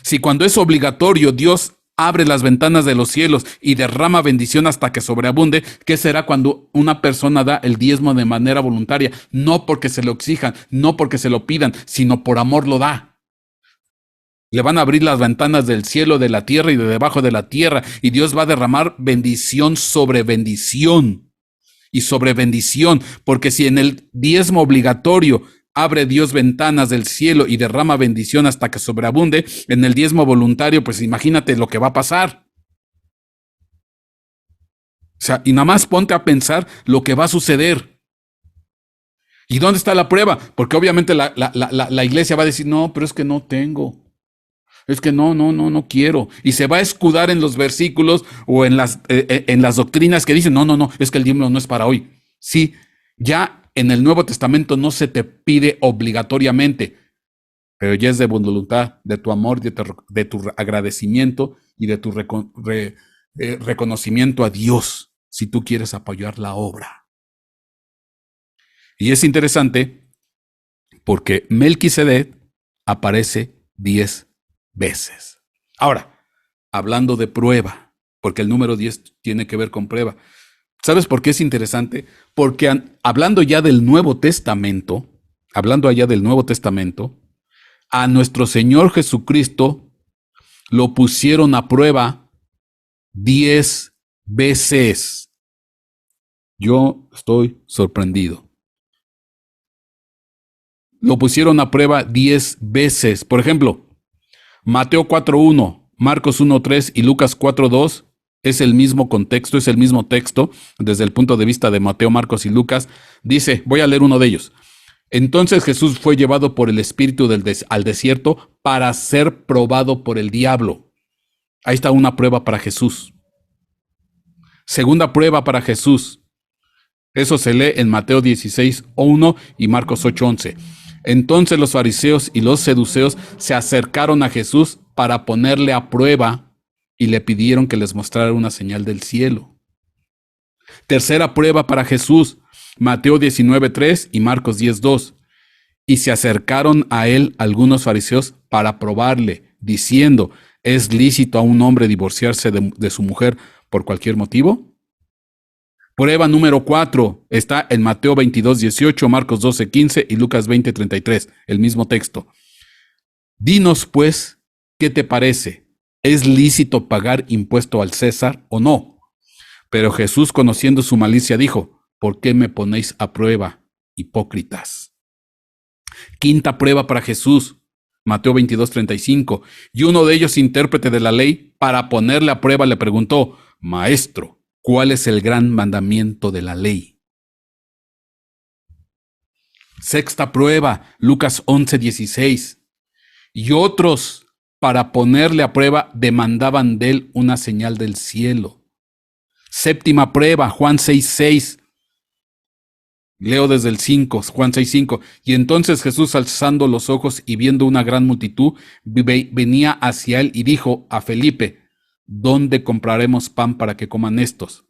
Si cuando es obligatorio Dios abre las ventanas de los cielos y derrama bendición hasta que sobreabunde, ¿qué será cuando una persona da el diezmo de manera voluntaria? No porque se lo exijan, no porque se lo pidan, sino por amor lo da. Le van a abrir las ventanas del cielo, de la tierra y de debajo de la tierra, y Dios va a derramar bendición sobre bendición y sobre bendición, porque si en el diezmo obligatorio abre Dios ventanas del cielo y derrama bendición hasta que sobreabunde, en el diezmo voluntario, pues imagínate lo que va a pasar. O sea, y nada más ponte a pensar lo que va a suceder. ¿Y dónde está la prueba? Porque obviamente la iglesia va a decir, no, pero es que no tengo. Es que no quiero. Y se va a escudar en los versículos o en las doctrinas que dicen, no, es que el diezmo no es para hoy. Sí, ya en el Nuevo Testamento no se te pide obligatoriamente, pero ya es de voluntad, de tu amor, de tu agradecimiento y de tu reconocimiento a Dios, si tú quieres apoyar la obra. Y es interesante porque Melquisedec aparece 10 veces. Ahora, hablando de prueba, porque el número 10 tiene que ver con prueba. ¿Sabes por qué es interesante? Porque hablando ya del Nuevo Testamento, a nuestro Señor Jesucristo lo pusieron a prueba 10 veces. Yo estoy sorprendido. Lo pusieron a prueba 10 veces. Por ejemplo, Mateo 4.1, Marcos 1.3 y Lucas 4.2 es el mismo contexto, es el mismo texto desde el punto de vista de Mateo, Marcos y Lucas. Dice, voy a leer uno de ellos. Entonces Jesús fue llevado por el Espíritu al desierto para ser probado por el diablo. Ahí está una prueba para Jesús. Segunda prueba para Jesús. Eso se lee en Mateo 16.1 y Marcos 8.11. Entonces los fariseos y los seduceos se acercaron a Jesús para ponerle a prueba y le pidieron que les mostrara una señal del cielo. Tercera prueba para Jesús, Mateo 19.3 y Marcos 10.2. Y se acercaron a él algunos fariseos para probarle, diciendo, ¿es lícito a un hombre divorciarse de su mujer por cualquier motivo? Prueba número 4 está en Mateo 22.18, Marcos 12.15 y Lucas 20.33, el mismo texto. Dinos pues, ¿qué te parece? ¿Es lícito pagar impuesto al César o no? Pero Jesús, conociendo su malicia, dijo, ¿por qué me ponéis a prueba, hipócritas? Quinta prueba para Jesús, Mateo 22.35. Y uno de ellos, intérprete de la ley, para ponerle a prueba, le preguntó, Maestro, ¿cuál es el gran mandamiento de la ley? Sexta prueba, Lucas 11.16. Y otros, para ponerle a prueba, demandaban de él una señal del cielo. Séptima prueba, Juan 6.6. Leo desde el 5, Juan 6.5. Y entonces Jesús, alzando los ojos y viendo una gran multitud, venía hacia él y dijo a Felipe, ¿dónde compraremos pan para que coman estos?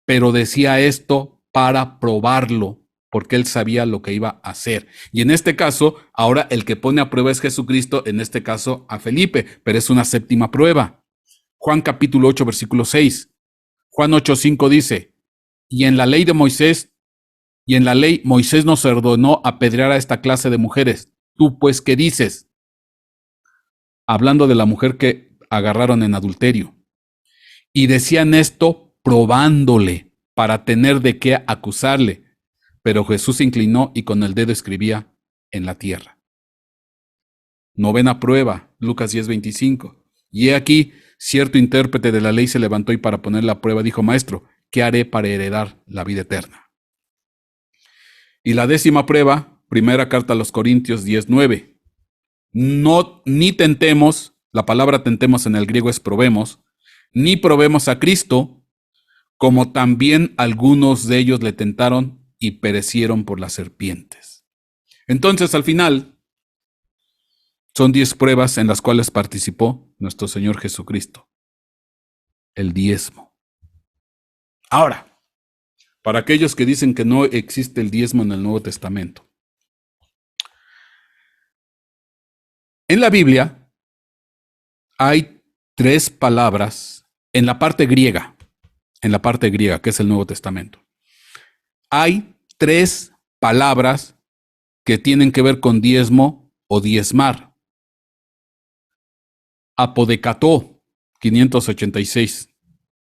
Pero decía esto para probarlo, porque él sabía lo que iba a hacer. Y en este caso, ahora el que pone a prueba es Jesucristo, en este caso a Felipe, pero es una séptima prueba. Juan capítulo 8, versículo 6. Juan 8.5 dice, y en la ley Moisés nos ordenó apedrear a esta clase de mujeres. ¿Tú pues qué dices? Hablando de la mujer que agarraron en adulterio. Y decían esto probándole para tener de qué acusarle. Pero Jesús se inclinó y con el dedo escribía en la tierra. Novena prueba, Lucas 10.25. Y he aquí, cierto intérprete de la ley se levantó y para poner la prueba dijo, Maestro, ¿qué haré para heredar la vida eterna? Y la décima prueba, primera carta a los Corintios 10.9. No, ni tentemos, la palabra tentemos en el griego es probemos, ni probemos a Cristo, como también algunos de ellos le tentaron y perecieron por las serpientes. Entonces, al final, son 10 pruebas en las cuales participó nuestro Señor Jesucristo. El diezmo. Ahora, para aquellos que dicen que no existe el diezmo en el Nuevo Testamento. En la Biblia hay 3 palabras en la parte griega, que es el Nuevo Testamento. Hay 3 palabras que tienen que ver con diezmo o diezmar. Apodecató, 586,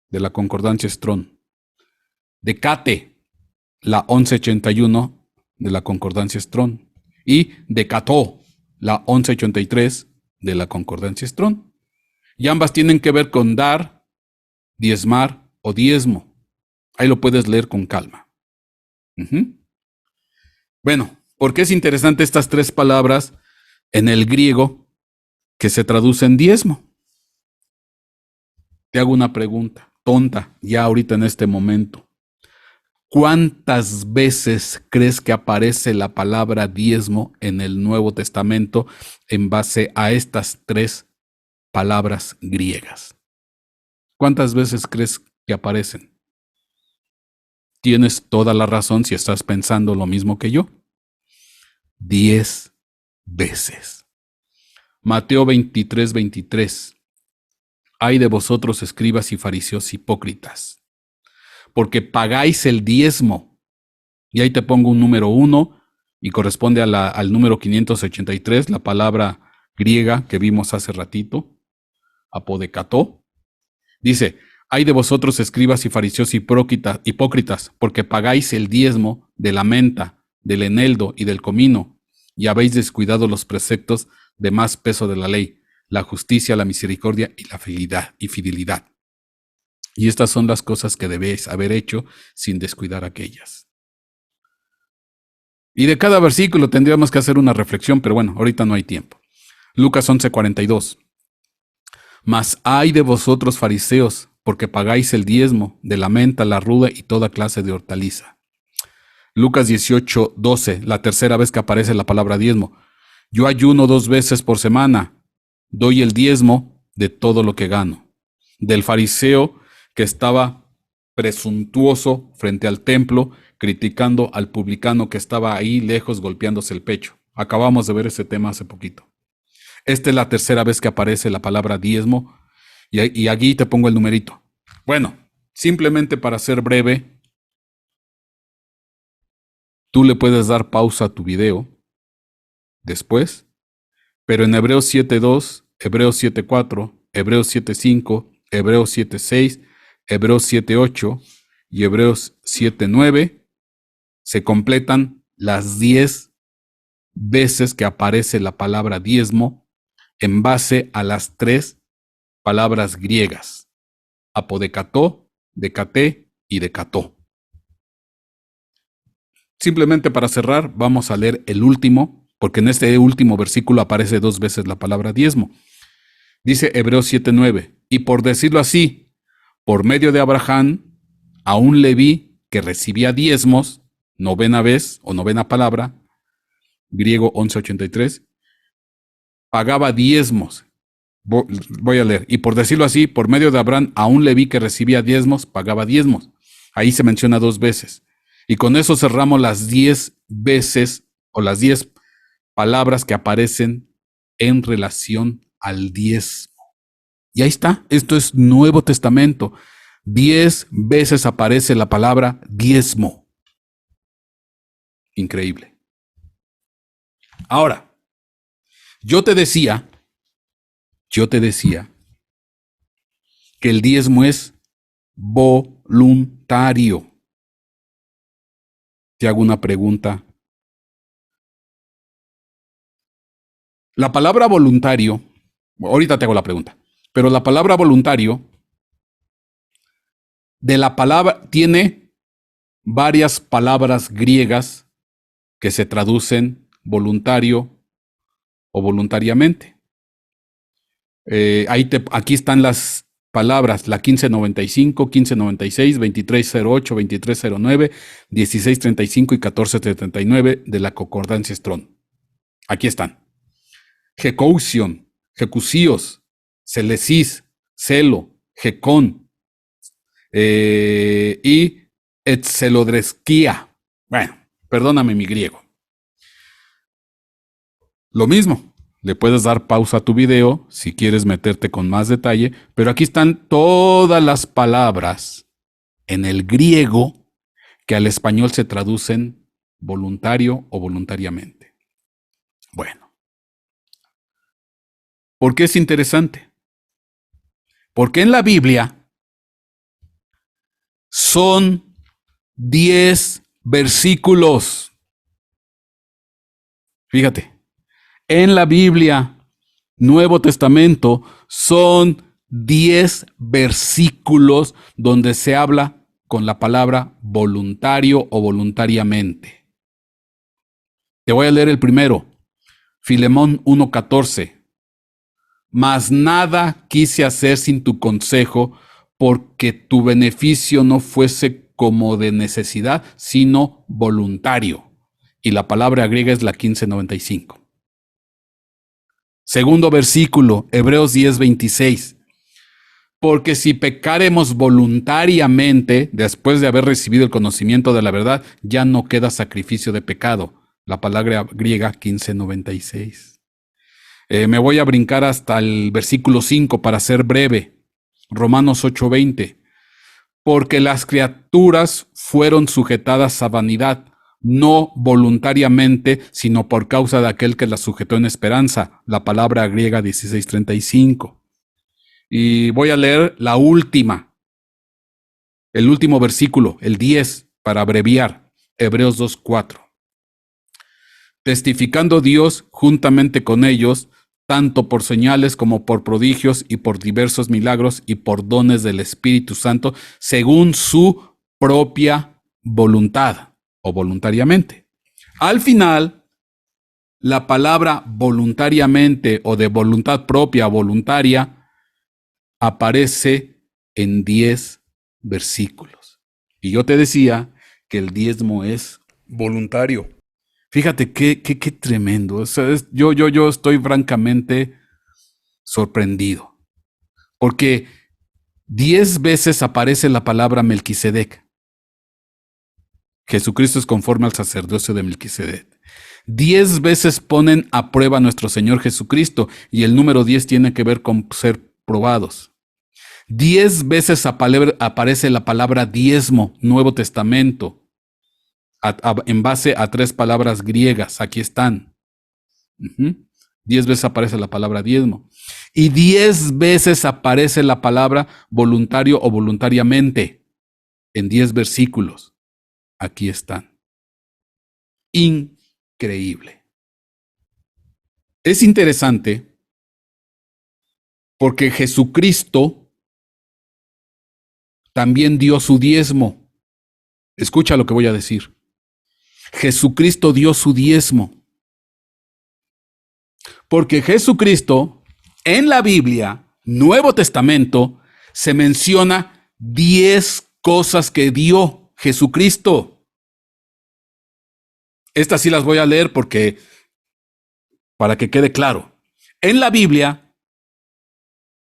de la Concordancia Strong. Decate, la 1181, de la Concordancia Strong. Y decató, la 1183, de la Concordancia Strong. Y ambas tienen que ver con dar, diezmar o diezmo. Ahí lo puedes leer con calma. Bueno, ¿por qué es interesante estas 3 palabras en el griego que se traduce en diezmo. Te hago una pregunta, tonta, ya ahorita en este momento. ¿Cuántas veces crees que aparece la palabra diezmo en el Nuevo Testamento en base a estas 3 palabras griegas? ¿Cuántas veces crees que aparecen? Tienes toda la razón si estás pensando lo mismo que yo. 10 veces. Mateo 23, 23. Ay de vosotros, escribas y fariseos hipócritas, porque pagáis el diezmo. Y ahí te pongo un número 1 y corresponde al número 583, la palabra griega que vimos hace ratito, apodecató. Dice, ay de vosotros, escribas y fariseos hipócritas, porque pagáis el diezmo de la menta, del eneldo y del comino, y habéis descuidado los preceptos de más peso de la ley, la justicia, la misericordia y la fidelidad. Y estas son las cosas que debéis haber hecho sin descuidar aquellas. Y de cada versículo tendríamos que hacer una reflexión, pero bueno, ahorita no hay tiempo. Lucas 11:42. Mas ay de vosotros, fariseos, porque pagáis el diezmo de la menta, la ruda y toda clase de hortaliza. Lucas 18:12, la tercera vez que aparece la palabra diezmo. Yo ayuno 2 veces por semana, doy el diezmo de todo lo que gano. Del fariseo que estaba presuntuoso frente al templo, criticando al publicano que estaba ahí lejos golpeándose el pecho. Acabamos de ver ese tema hace poquito. Esta es la tercera vez que aparece la palabra diezmo y aquí te pongo el numerito. Bueno, simplemente para ser breve, tú le puedes dar pausa a tu video después, pero en Hebreos 7:2, Hebreos 7:4, Hebreos 7:5, Hebreos 7:6, Hebreos 7:8 y Hebreos 7:9 se completan las 10 veces que aparece la palabra diezmo en base a las 3 palabras griegas, apodecató, decaté y decató. Simplemente para cerrar, vamos a leer el último, porque en este último versículo aparece 2 veces la palabra diezmo. Dice Hebreos 7:9, y por decirlo así, por medio de Abraham, a un Leví que recibía diezmos, novena vez o novena palabra, griego 11:83, pagaba diezmos. Voy a leer. Y por decirlo así, por medio de Abraham, a un Leví que recibía diezmos, pagaba diezmos. Ahí se menciona 2 veces. Y con eso cerramos las 10 veces o las 10 palabras que aparecen en relación al diezmo. Y ahí está. Esto es Nuevo Testamento. 10 veces aparece la palabra diezmo. Increíble. Ahora, yo te decía que el diezmo es voluntario. Te hago una pregunta. La palabra voluntario, ahorita te hago la pregunta, pero la palabra voluntario, de la palabra, tiene varias palabras griegas que se traducen voluntario o voluntariamente. Aquí están las palabras, la 1595, 1596, 2308, 2309, 1635 y 1439 de la Concordancia Strong. Aquí están. Jecousion, jecusíos, celesis, celo, jecón y etzelodresquía. Bueno, perdóname mi griego. Lo mismo, le puedes dar pausa a tu video si quieres meterte con más detalle, pero aquí están todas las palabras en el griego que al español se traducen voluntario o voluntariamente. Bueno, ¿por qué es interesante? Porque en la Biblia son 10 versículos. Fíjate, en la Biblia, Nuevo Testamento, son 10 versículos donde se habla con la palabra voluntario o voluntariamente. Te voy a leer el primero, Filemón 1:14. mas nada quise hacer sin tu consejo, porque tu beneficio no fuese como de necesidad, sino voluntario. Y la palabra griega es la 1595. Segundo versículo, Hebreos 10:26. Porque si pecaremos voluntariamente, después de haber recibido el conocimiento de la verdad, ya no queda sacrificio de pecado. La palabra griega 1596. Me voy a brincar hasta el versículo 5 para ser breve. Romanos 8:20. Porque las criaturas fueron sujetadas a vanidad, no voluntariamente, sino por causa de aquel que las sujetó en esperanza. La palabra griega 16:35. Y voy a leer la última, el último versículo, el 10, para abreviar, Hebreos 2:4. Testificando Dios juntamente con ellos, tanto por señales como por prodigios y por diversos milagros y por dones del Espíritu Santo, según su propia voluntad o voluntariamente. Al final, la palabra voluntariamente o de voluntad propia, voluntaria, aparece en 10 versículos. Y yo te decía que el diezmo es voluntario. Fíjate qué tremendo. O sea, yo estoy francamente sorprendido. Porque 10 veces aparece la palabra Melquisedec. Jesucristo es conforme al sacerdocio de Melquisedec. 10 veces ponen a prueba a nuestro Señor Jesucristo y el número 10 tiene que ver con ser probados. 10 veces aparece la palabra diezmo, Nuevo Testamento, en base a 3 palabras griegas. Aquí están. 10 veces aparece la palabra diezmo. Y 10 veces aparece la palabra voluntario o voluntariamente, en 10 versículos. Aquí están. Increíble. Es interesante porque Jesucristo también dio su diezmo. Escucha lo que voy a decir. Jesucristo dio su diezmo. Porque Jesucristo, en la Biblia, Nuevo Testamento, se menciona 10 cosas que dio Jesucristo. Estas sí las voy a leer porque, para que quede claro. En la Biblia,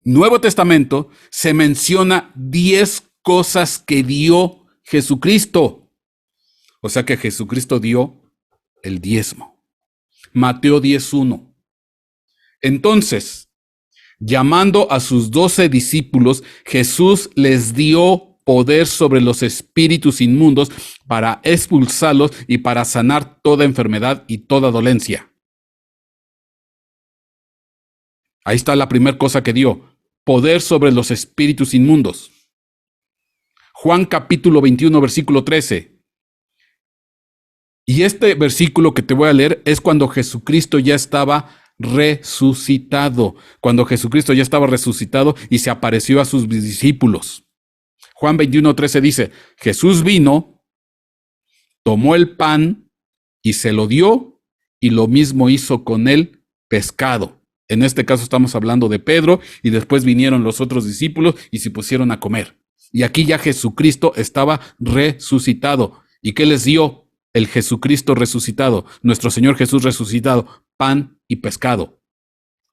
Nuevo Testamento, se menciona 10 cosas que dio Jesucristo. O sea que Jesucristo dio el diezmo. Mateo 10:1. Entonces, llamando a sus 12 discípulos, Jesús les dio poder sobre los espíritus inmundos para expulsarlos y para sanar toda enfermedad y toda dolencia. Ahí está la primera cosa que dio. Poder sobre los espíritus inmundos. Juan capítulo 21, versículo 13. Y este versículo que te voy a leer es cuando Jesucristo ya estaba resucitado. Cuando Jesucristo ya estaba resucitado y se apareció a sus discípulos. Juan 21:13 dice, Jesús vino, tomó el pan y se lo dio, y lo mismo hizo con el pescado. En este caso estamos hablando de Pedro, y después vinieron los otros discípulos y se pusieron a comer. Y aquí ya Jesucristo estaba resucitado. ¿Y qué les dio el Jesucristo resucitado? Nuestro Señor Jesús resucitado, pan y pescado.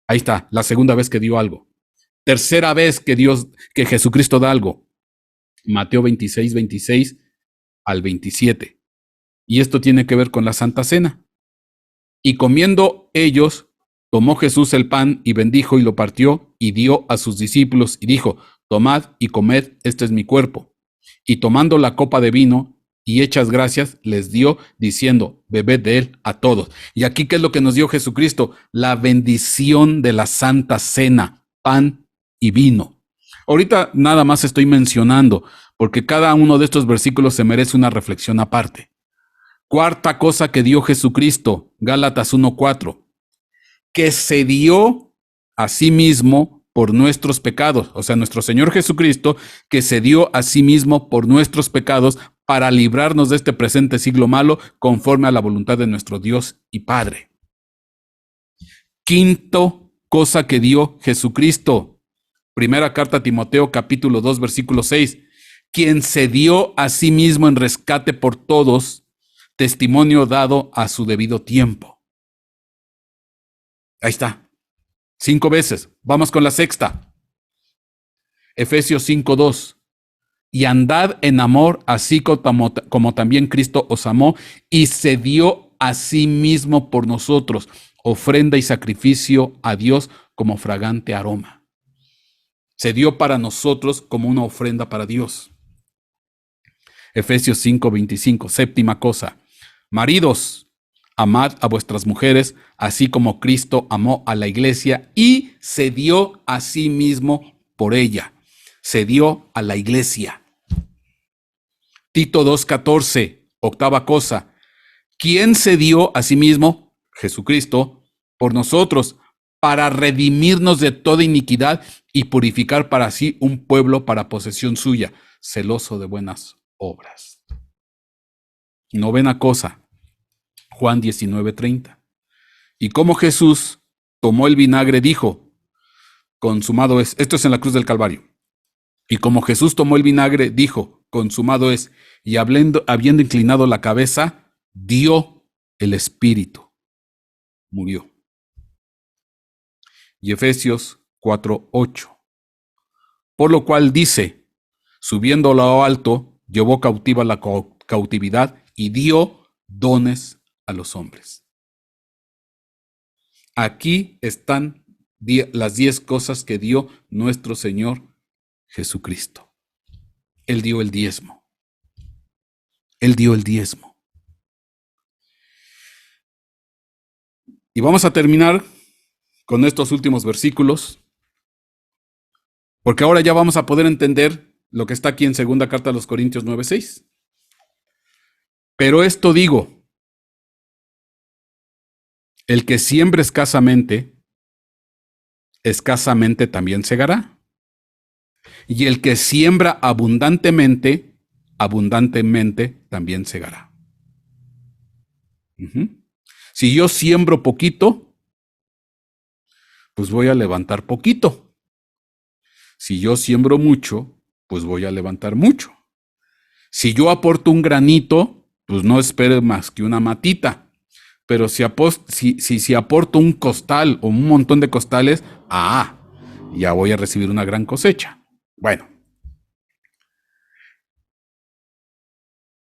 Ahí está, la segunda vez que dio algo. Tercera vez que Jesucristo da algo. Mateo 26 al 27. Y esto tiene que ver con la Santa Cena. Y comiendo ellos, tomó Jesús el pan y bendijo y lo partió y dio a sus discípulos y dijo, tomad y comed, este es mi cuerpo. Y tomando la copa de vino y hechas gracias, les dio diciendo, bebed de él a todos. Y aquí, ¿qué es lo que nos dio Jesucristo? La bendición de la Santa Cena, pan y vino. Ahorita nada más estoy mencionando, porque cada uno de estos versículos se merece una reflexión aparte. Cuarta cosa que dio Jesucristo, Gálatas 1:4, que se dio a sí mismo por nuestros pecados. O sea, nuestro Señor Jesucristo, que se dio a sí mismo por nuestros pecados para librarnos de este presente siglo malo, conforme a la voluntad de nuestro Dios y Padre. Quinto cosa que dio Jesucristo. Primera carta a Timoteo, capítulo 2, versículo 6. Quien se dio a sí mismo en rescate por todos, testimonio dado a su debido tiempo. Ahí está. 5 veces. Vamos con la sexta. Efesios 5:2. Y andad en amor, así como también Cristo os amó y se dio a sí mismo por nosotros, ofrenda y sacrificio a Dios como fragante aroma. Se dio para nosotros como una ofrenda para Dios. Efesios 5:25, séptima cosa. Maridos, amad a vuestras mujeres, así como Cristo amó a la iglesia y se dio a sí mismo por ella. Se dio a la iglesia. Tito 2:14, octava cosa. ¿Quién se dio a sí mismo? Jesucristo, por nosotros, para redimirnos de toda iniquidad y purificar para sí un pueblo para posesión suya, celoso de buenas obras. Novena cosa, Juan 19:30. Y como Jesús tomó el vinagre, dijo, consumado es. Esto es en la cruz del Calvario. Y como Jesús tomó el vinagre, dijo, consumado es. Y habiendo inclinado la cabeza, dio el Espíritu. Murió. Y Efesios 4:8. Por lo cual dice, subiendo a lo alto, llevó cautiva la cautividad y dio dones a los hombres. Aquí están las 10 cosas que dio nuestro Señor Jesucristo. Él dio el diezmo. Él dio el diezmo. Y vamos a terminar con estos últimos versículos, porque ahora ya vamos a poder entender lo que está aquí en segunda carta a los Corintios 9:6. Pero esto digo, el que siembra escasamente también segará. Y el que siembra abundantemente también segará. Si yo siembro poquito, pues voy a levantar poquito. Si yo siembro mucho, pues voy a levantar mucho. Si yo aporto un granito, pues no espere más que una matita. Pero si aporto un costal o un montón de costales, ya voy a recibir una gran cosecha. Bueno.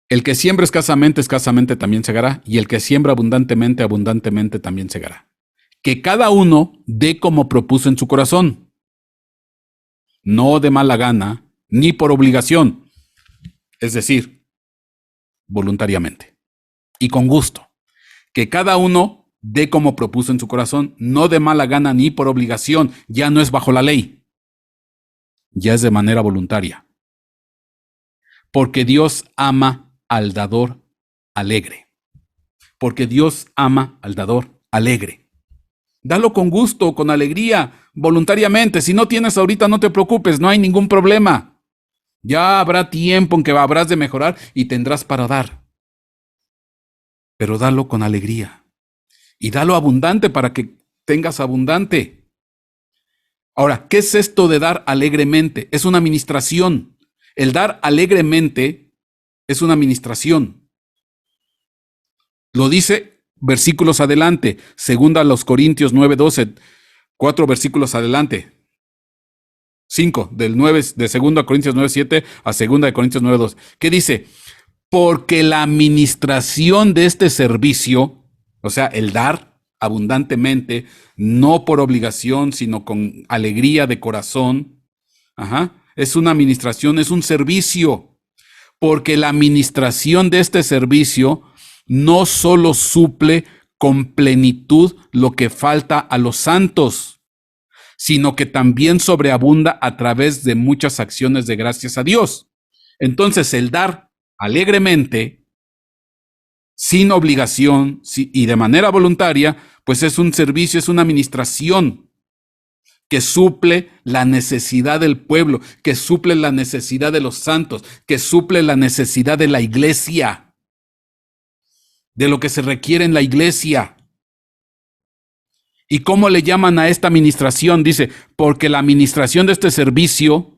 El que siembra escasamente también segará, y el que siembra abundantemente también segará. Que cada uno dé como propuso en su corazón, no de mala gana, ni por obligación, es decir, voluntariamente y con gusto. Que cada uno dé como propuso en su corazón, no de mala gana ni por obligación, ya no es bajo la ley, ya es de manera voluntaria. Porque Dios ama al dador alegre. Porque Dios ama al dador alegre. Dalo con gusto, con alegría, voluntariamente. Si no tienes ahorita, no te preocupes, no hay ningún problema. Ya habrá tiempo en que habrás de mejorar y tendrás para dar. Pero dalo con alegría. Y dalo abundante para que tengas abundante. Ahora, ¿qué es esto de dar alegremente? Es una administración. El dar alegremente es una administración. Lo dice versículos adelante, segunda a los Corintios 9:12, 4 versículos adelante. 5, de 2 Corintios 9:7 a 2 Corintios 9:12. ¿Qué dice? Porque la administración de este servicio, o sea, el dar abundantemente, no por obligación, sino con alegría de corazón, es una administración, es un servicio. Porque la administración de este servicio no solo suple con plenitud lo que falta a los santos, sino que también sobreabunda a través de muchas acciones de gracias a Dios. Entonces, el dar alegremente, sin obligación y de manera voluntaria, pues es un servicio, es una administración que suple la necesidad del pueblo, que suple la necesidad de los santos, que suple la necesidad de la iglesia, de lo que se requiere en la iglesia. ¿Y cómo le llaman a esta administración? Dice, porque la administración de este servicio,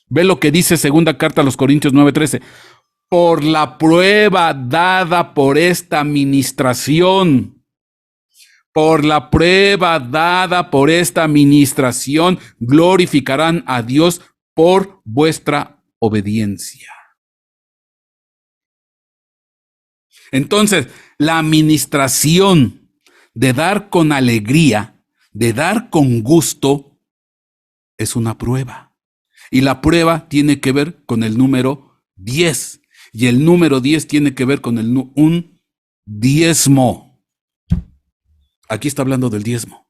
ve lo que dice segunda carta a los Corintios 9:13, por la prueba dada por esta administración, por la prueba dada por esta administración, glorificarán a Dios por vuestra obediencia. Entonces, la administración de dar con alegría, de dar con gusto, es una prueba. Y la prueba tiene que ver con el número 10. Y el número 10 tiene que ver con un diezmo. Aquí está hablando del diezmo.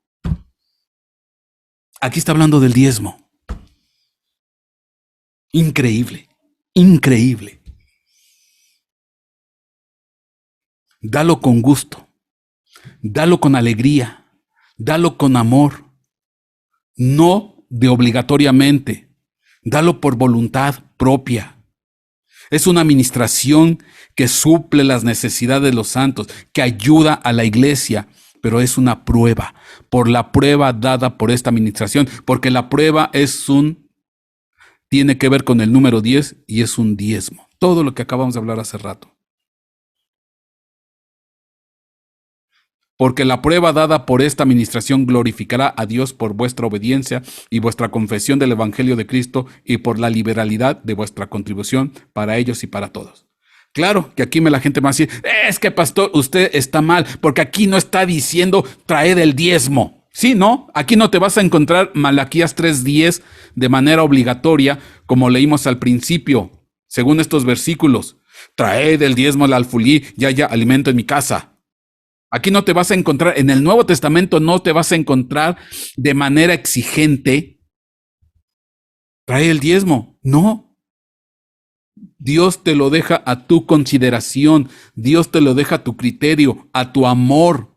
Aquí está hablando del diezmo. Increíble, increíble. Dalo con gusto. Dalo con alegría. Dalo con amor. No de obligatoriamente. Dalo por voluntad propia. Es una administración que suple las necesidades de los santos, que ayuda a la iglesia, pero es una prueba, por la prueba dada por esta administración, porque la prueba tiene que ver con el número 10 y es un diezmo. Todo lo que acabamos de hablar hace rato. Porque la prueba dada por esta administración glorificará a Dios por vuestra obediencia y vuestra confesión del Evangelio de Cristo y por la liberalidad de vuestra contribución para ellos y para todos. Claro que aquí la gente me va a decir, es que pastor, usted está mal, porque aquí no está diciendo traed el diezmo. Sí, ¿no? Aquí no te vas a encontrar Malaquías 3:10 de manera obligatoria, como leímos al principio, según estos versículos. Traed el diezmo al alfolí y haya alimento en mi casa. Aquí no te vas a encontrar, en el Nuevo Testamento no te vas a encontrar de manera exigente, trae el diezmo. No. Dios te lo deja a tu consideración, Dios te lo deja a tu criterio, a tu amor,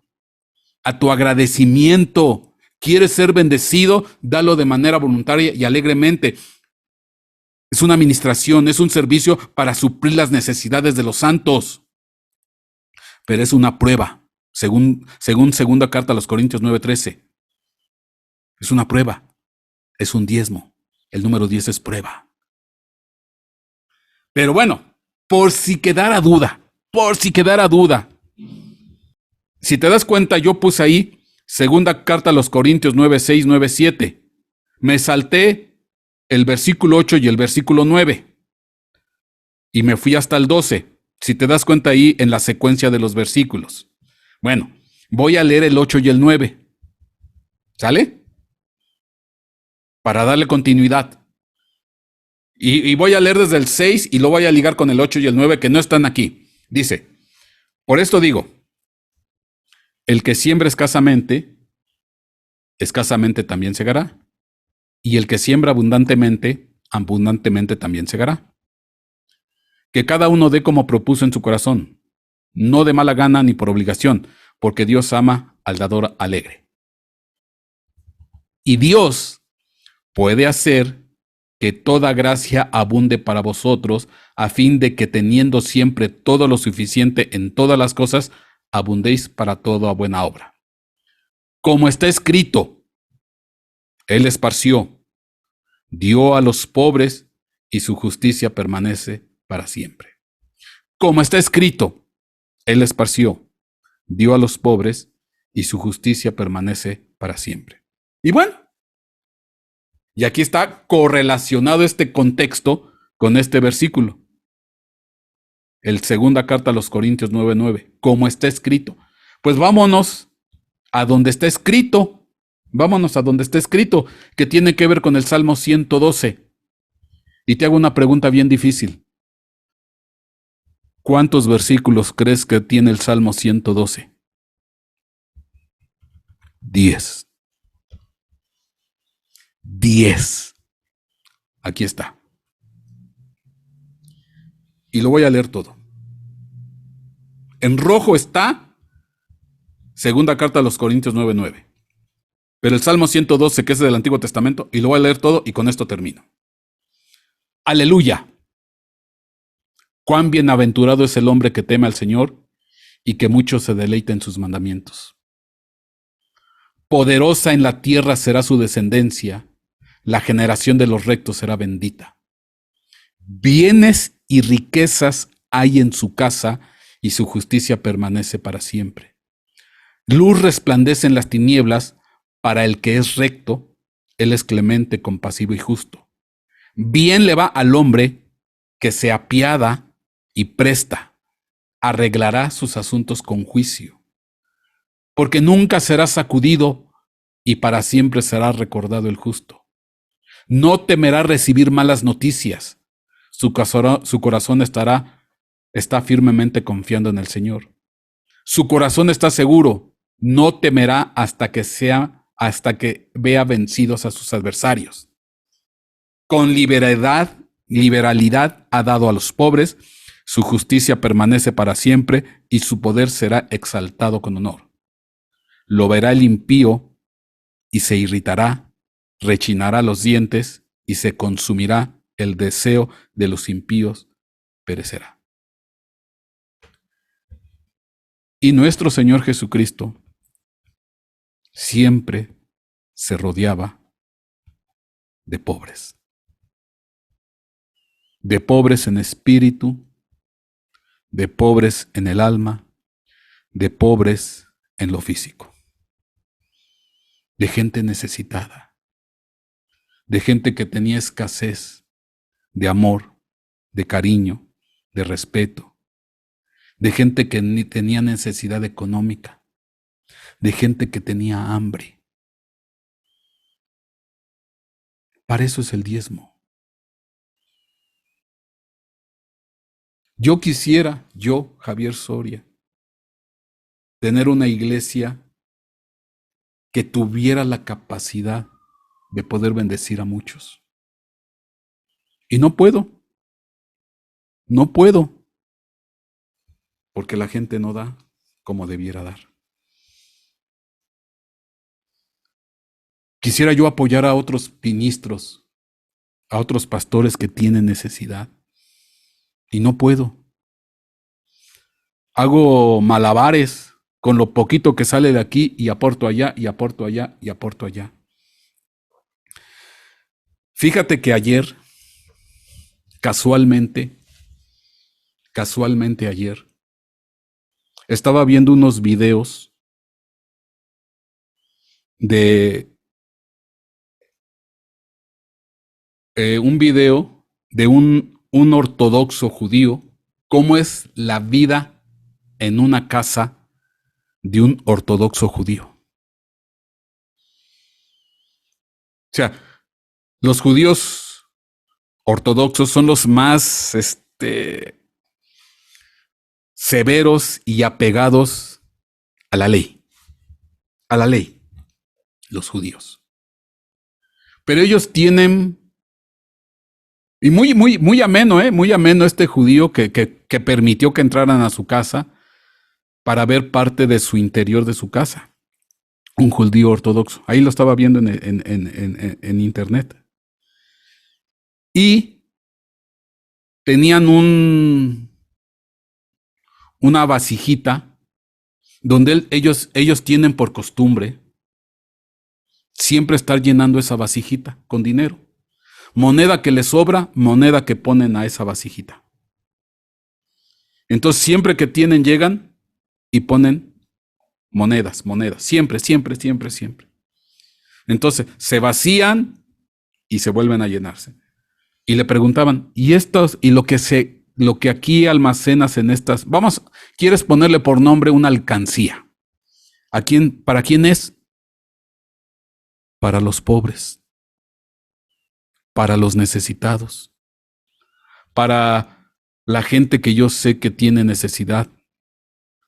a tu agradecimiento. ¿Quieres ser bendecido? Dalo de manera voluntaria y alegremente. Es una administración, es un servicio para suplir las necesidades de los santos. Pero es una prueba. Según segunda carta a los Corintios 9:13. Es una prueba. Es un diezmo. El número 10 es prueba. Pero bueno, por si quedara duda. Si te das cuenta, yo puse ahí segunda carta a los Corintios 9:6, 9:7. Me salté el versículo 8 y el versículo 9. Y me fui hasta el 12. Si te das cuenta ahí en la secuencia de los versículos. Bueno, voy a leer el 8 y el 9. ¿Sale? Para darle continuidad. Y voy a leer desde el 6 y lo voy a ligar con el 8 y el 9 que no están aquí. Dice, por esto digo, el que siembra escasamente también segará. Y el que siembra abundantemente también segará. Que cada uno dé como propuso en su corazón, no de mala gana ni por obligación, porque Dios ama al dador alegre. Y Dios puede hacer que toda gracia abunde para vosotros, a fin de que teniendo siempre todo lo suficiente en todas las cosas, abundéis para toda buena obra. Como está escrito, Él esparció, dio a los pobres, y su justicia permanece para siempre. Como está escrito, Él esparció, dio a los pobres, y su justicia permanece para siempre. Y bueno, y aquí está correlacionado este contexto con este versículo. El segunda carta a los Corintios 9:9, como está escrito. Pues vámonos a donde está escrito. Que tiene que ver con el Salmo 112. Y te hago una pregunta bien difícil. ¿Cuántos versículos crees que tiene el Salmo 112? 10. 10. Aquí está. Y lo voy a leer todo. En rojo está segunda carta a los Corintios 9:9. Pero el Salmo 112, que es del Antiguo Testamento, y lo voy a leer todo y con esto termino. Aleluya. Cuán bienaventurado es el hombre que teme al Señor y que mucho se deleita en sus mandamientos. Poderosa en la tierra será su descendencia, la generación de los rectos será bendita. Bienes y riquezas hay en su casa, y su justicia permanece para siempre. Luz resplandece en las tinieblas para el que es recto, él es clemente, compasivo y justo. Bien le va al hombre que se apiada y presta, arreglará sus asuntos con juicio, porque nunca será sacudido y para siempre será recordado el justo. No temerá recibir malas noticias, su corazón está firmemente confiando en el Señor. Su corazón está seguro, no temerá hasta que vea vencidos a sus adversarios. Con liberalidad ha dado a los pobres, su justicia permanece para siempre y su poder será exaltado con honor. Lo verá el impío y se irritará, rechinará los dientes y se consumirá, el deseo de los impíos perecerá. Y nuestro Señor Jesucristo siempre se rodeaba de pobres en espíritu, de pobres en el alma, de pobres en lo físico, de gente necesitada, de gente que tenía escasez de amor, de cariño, de respeto, de gente que ni tenía necesidad económica, de gente que tenía hambre. Para eso es el diezmo. Yo quisiera, Javier Soria, tener una iglesia que tuviera la capacidad de poder bendecir a muchos. Y no puedo, porque la gente no da como debiera dar. Quisiera yo apoyar a otros ministros, a otros pastores que tienen necesidad, y no puedo. Hago malabares con lo poquito que sale de aquí y aporto allá, y aporto allá, y aporto allá. Fíjate que ayer, casualmente ayer, estaba viendo unos videos de un video de un ortodoxo judío, cómo es la vida en una casa de un ortodoxo judío. O sea, los judíos ortodoxos son los más severos y apegados a la ley, los judíos. Pero ellos tienen, y muy ameno, muy ameno este judío que permitió que entraran a su casa para ver parte de su interior de su casa. Un judío ortodoxo. Ahí lo estaba viendo en internet. Y tenían una vasijita donde ellos tienen por costumbre siempre estar llenando esa vasijita con dinero. Moneda que les sobra, moneda que ponen a esa vasijita. Entonces siempre que tienen llegan y ponen monedas, siempre. Entonces se vacían y se vuelven a llenarse. Y le preguntaban, ¿y estos, y lo que aquí almacenas en estas, quieres ponerle por nombre una alcancía? ¿Para quién es? Para los pobres, para los necesitados, para la gente que yo sé que tiene necesidad,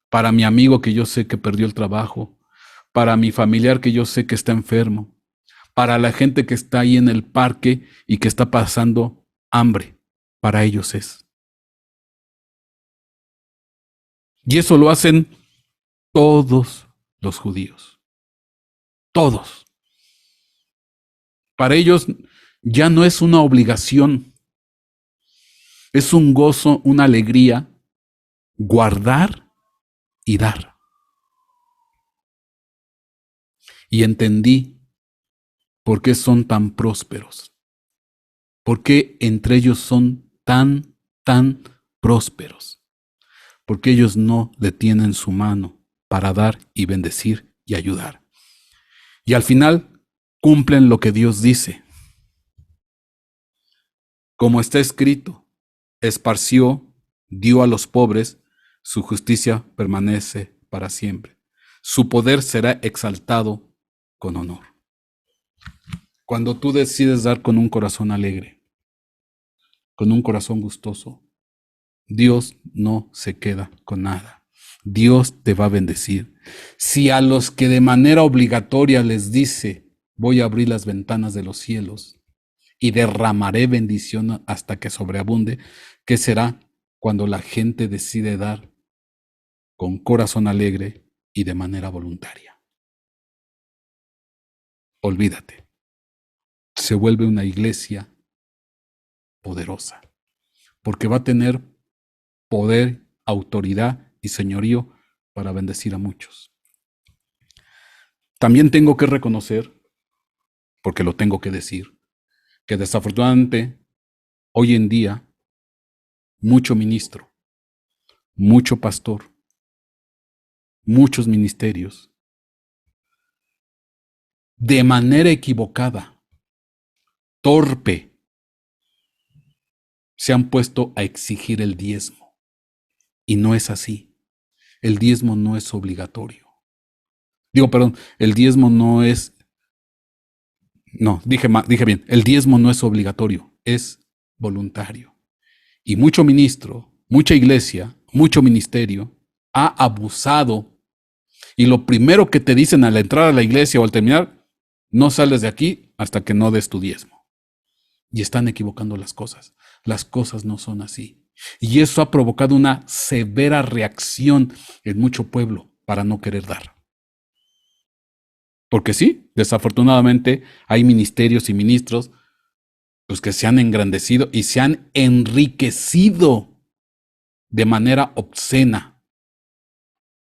para mi amigo que yo sé que perdió el trabajo, para mi familiar que yo sé que está enfermo, para la gente que está ahí en el parque y que está pasando hambre, para ellos es. Y eso lo hacen todos los judíos, todos. Para ellos ya no es una obligación, es un gozo, una alegría, guardar y dar. y entendí por qué son tan prósperos, por qué entre ellos son tan prósperos, porque ellos no detienen su mano para dar y bendecir y ayudar. Y al final cumplen lo que Dios dice. Como está escrito, esparció, dio a los pobres, su justicia permanece para siempre. Su poder será exaltado con honor. Cuando tú decides dar con un corazón alegre, con un corazón gustoso, Dios no se queda con nada. Dios te va a bendecir. Si a los que de manera obligatoria les dice, voy a abrir las ventanas de los cielos y derramaré bendición hasta que sobreabunde, ¿qué será cuando la gente decide dar con corazón alegre y de manera voluntaria? Olvídate. Se vuelve una iglesia poderosa, porque va a tener poder, autoridad y señorío para bendecir a muchos. También tengo que reconocer, porque lo tengo que decir, que desafortunadamente hoy en día mucho ministro, mucho pastor, muchos ministerios, de manera equivocada, torpe, se han puesto a exigir el diezmo. Y no es así. El diezmo no es obligatorio. El diezmo no es... No, dije bien, el diezmo no es obligatorio, es voluntario. Y mucho ministro, mucha iglesia, mucho ministerio ha abusado. Y lo primero que te dicen al entrar a la iglesia o al terminar, no sales de aquí hasta que no des tu diezmo. Y están equivocando las cosas. Las cosas no son así. Y eso ha provocado una severa reacción en mucho pueblo para no querer dar. Porque sí, desafortunadamente hay ministerios y ministros pues, que se han engrandecido y se han enriquecido de manera obscena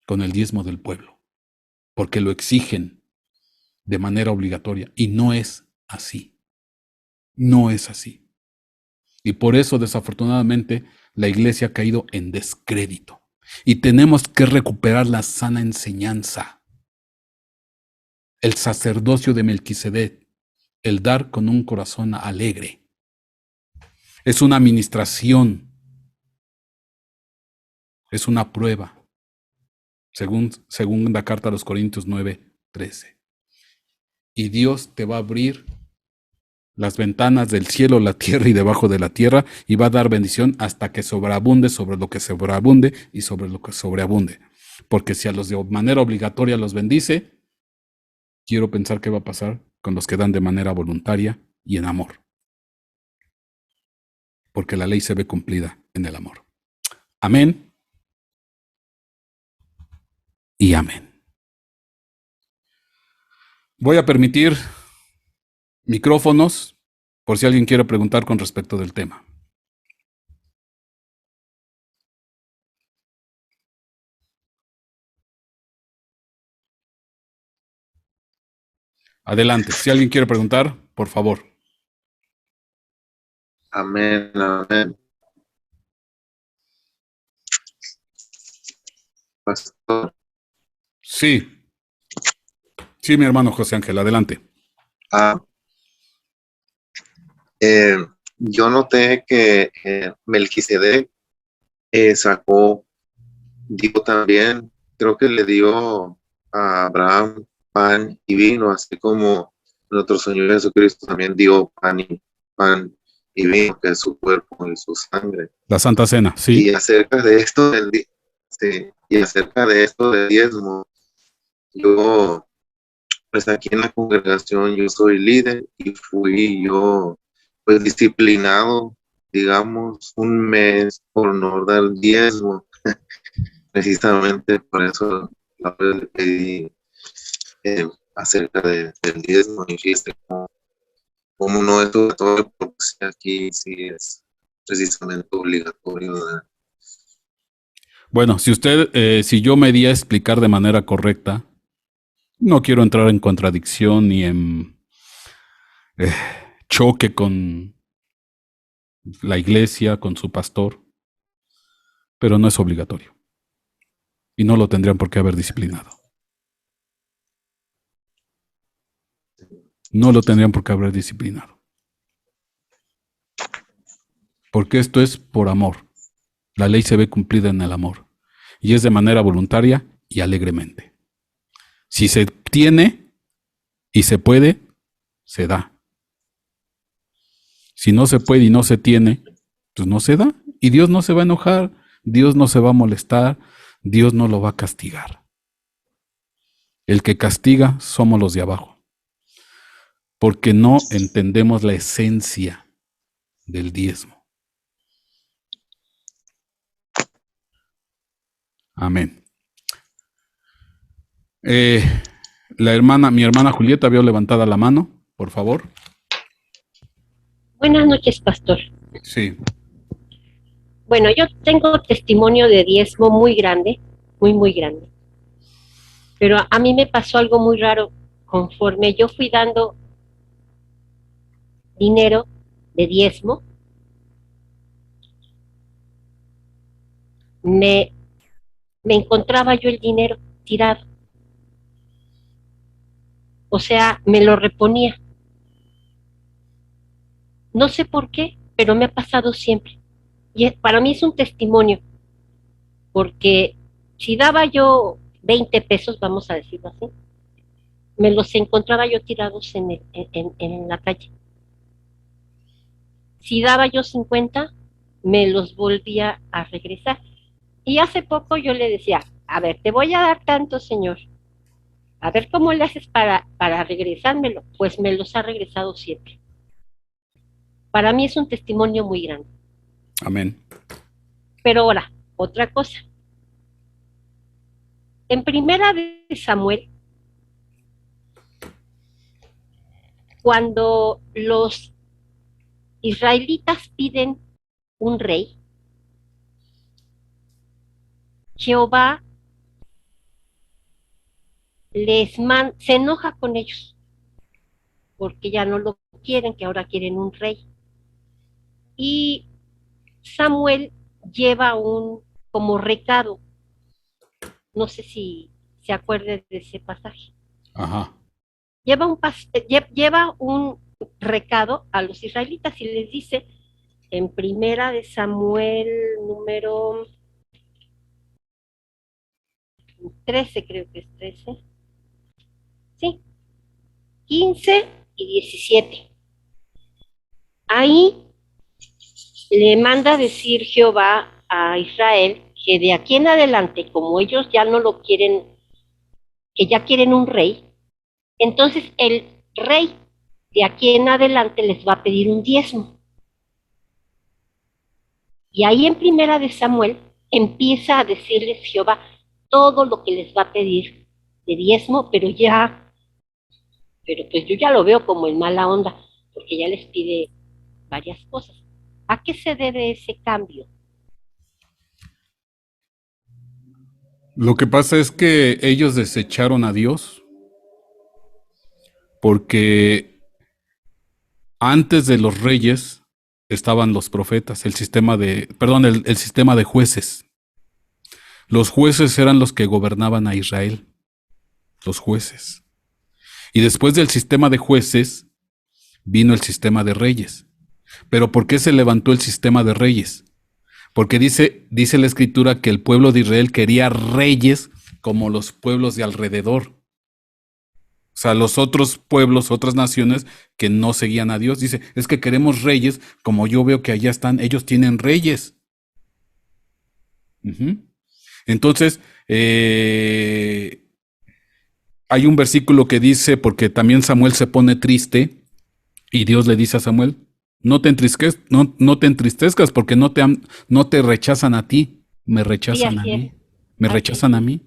con el diezmo del pueblo, porque lo exigen de manera obligatoria y no es así. No es así. Y por eso, desafortunadamente, la iglesia ha caído en descrédito. Y tenemos que recuperar la sana enseñanza. El sacerdocio de Melquisedec, el dar con un corazón alegre. Es una administración, es una prueba, según la carta a los Corintios 9:13. Y Dios te va a abrir las ventanas del cielo, la tierra y debajo de la tierra, y va a dar bendición hasta que sobreabunde sobre lo que sobreabunde y sobre lo que sobreabunde. Porque si a los de manera obligatoria los bendice, quiero pensar qué va a pasar con los que dan de manera voluntaria y en amor. Porque la ley se ve cumplida en el amor. Amén y amén. Voy a permitir micrófonos por si alguien quiere preguntar con respecto del tema. Adelante. Si alguien quiere preguntar, por favor. Amén, amén. Pastor. Sí. Sí, mi hermano José Ángel, adelante. Yo noté que Melquisedec sacó, dio también, creo que le dio a Abraham pan y vino, así como nuestro Señor Jesucristo también dio pan y vino, que es su cuerpo y su sangre. La Santa Cena, sí. Y acerca de esto del diezmo, yo, pues aquí en la congregación yo soy líder y fui yo pues disciplinado, digamos, un mes por no dar diezmo. Precisamente por eso la vez le pedí acerca del diezmo y fíjate como no es obligatorio, porque aquí sí es precisamente obligatorio. ¿Verdad? Bueno, si yo me di a explicar de manera correcta, No quiero entrar en contradicción ni en eh, choque con la iglesia, con su pastor, pero no es obligatorio. Y no lo tendrían por qué haber disciplinado. No lo tendrían por qué haber disciplinado. Porque esto es por amor. La ley se ve cumplida en el amor. Y es de manera voluntaria y alegremente. Si se tiene y se puede, se da. Si no se puede y no se tiene, pues no se da. Y Dios no se va a enojar, Dios no se va a molestar, Dios no lo va a castigar. El que castiga somos los de abajo. Porque no entendemos la esencia del diezmo. Amén. Mi hermana Julieta vio levantada la mano, por favor. Buenas noches, pastor. Sí. Bueno, yo tengo testimonio de diezmo muy grande, muy grande. Pero a mí me pasó algo muy raro. Conforme yo fui dando dinero de diezmo, me encontraba yo el dinero tirado. O sea, me lo reponía. No sé por qué, pero me ha pasado siempre. Y para mí es un testimonio, porque si daba yo 20 pesos, vamos a decirlo así, me los encontraba yo tirados en la calle. Si daba yo 50, me los volvía a regresar. Y hace poco yo le decía, a ver, te voy a dar tanto, señor. A ver cómo le haces para regresármelo. Pues me los ha regresado siempre. Para mí es un testimonio muy grande. Amén. Pero ahora, otra cosa. En primera de Samuel, cuando los israelitas piden un rey, Jehová se enoja con ellos, porque ya no lo quieren, que ahora quieren un rey. Y Samuel lleva como recado, no sé si se acuerde de ese pasaje. Ajá. Lleva un recado a los israelitas y les dice en primera de Samuel número 13, creo que es 13, sí, 15 y 17. Ahí le manda decir Jehová a Israel que de aquí en adelante, como ellos ya no lo quieren, que ya quieren un rey, entonces el rey de aquí en adelante les va a pedir un diezmo. Y ahí en primera de Samuel empieza a decirles Jehová todo lo que les va a pedir de diezmo, pero pues yo ya lo veo como en mala onda, porque ya les pide varias cosas. ¿A qué se debe ese cambio? Lo que pasa es que ellos desecharon a Dios porque antes de los reyes estaban los profetas, el sistema de jueces. Los jueces eran los que gobernaban a Israel, los jueces. Y después del sistema de jueces vino el sistema de reyes. ¿Pero por qué se levantó el sistema de reyes? Porque dice la escritura que el pueblo de Israel quería reyes como los pueblos de alrededor. O sea, los otros pueblos, otras naciones que no seguían a Dios, dice, es que queremos reyes, como yo veo que allá están, ellos tienen reyes. Entonces, hay un versículo que dice, porque también Samuel se pone triste, y Dios le dice a Samuel, no te entristezcas porque no te rechazan a ti, me rechazan a mí. Me rechazan a mí.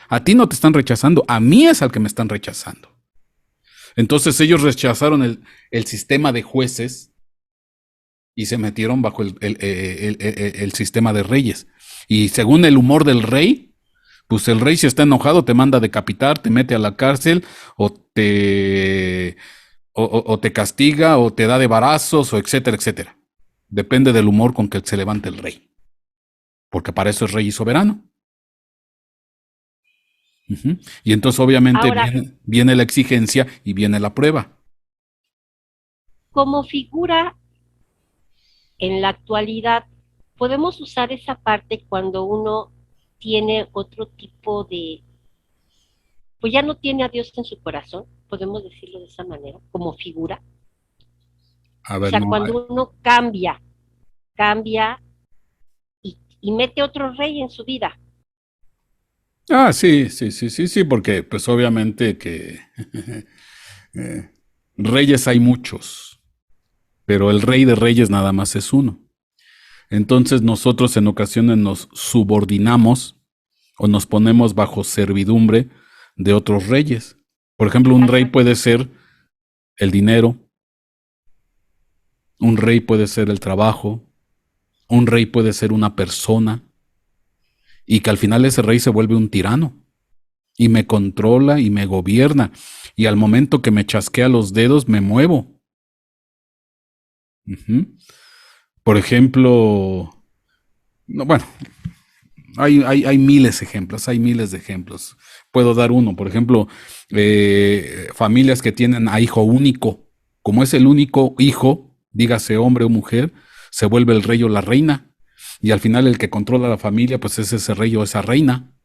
A ti no te están rechazando, a mí es al que me están rechazando. Entonces ellos rechazaron el sistema de jueces y se metieron bajo el sistema de reyes. Y según el humor del rey, Pues el rey si está enojado te manda a decapitar, te mete a la cárcel o te castiga o te da de varazos o etcétera, etcétera. Depende del humor con que se levante el rey. Porque para eso es rey y soberano. Ujú. Y entonces obviamente Ahora, viene la exigencia y viene la prueba. como figura en la actualidad, podemos usar esa parte cuando uno tiene otro tipo de, pues ya no tiene a Dios en su corazón, podemos decirlo de esa manera, como figura. A O ver, sea, no. cuando uno cambia y mete otro rey en su vida. Sí, sí, sí, sí, sí, porque pues obviamente que eh, reyes hay muchos, pero el rey de reyes nada más es uno. Entonces nosotros en ocasiones nos subordinamos o nos ponemos bajo servidumbre de otros reyes. Por ejemplo, un rey Ajá. puede ser el dinero, un rey puede ser el trabajo, un rey puede ser una persona, y que al final ese rey se vuelve un tirano y me controla y me gobierna, y al momento que me chasquea los dedos me muevo. Ujú. Por ejemplo, no, bueno, hay miles de ejemplos, hay miles de ejemplos. Puedo dar uno, por ejemplo, familias que tienen a hijo único. Como es el único hijo, dígase hombre o mujer, se vuelve el rey o la reina. Y al final el que controla la familia, pues es ese rey o esa reina.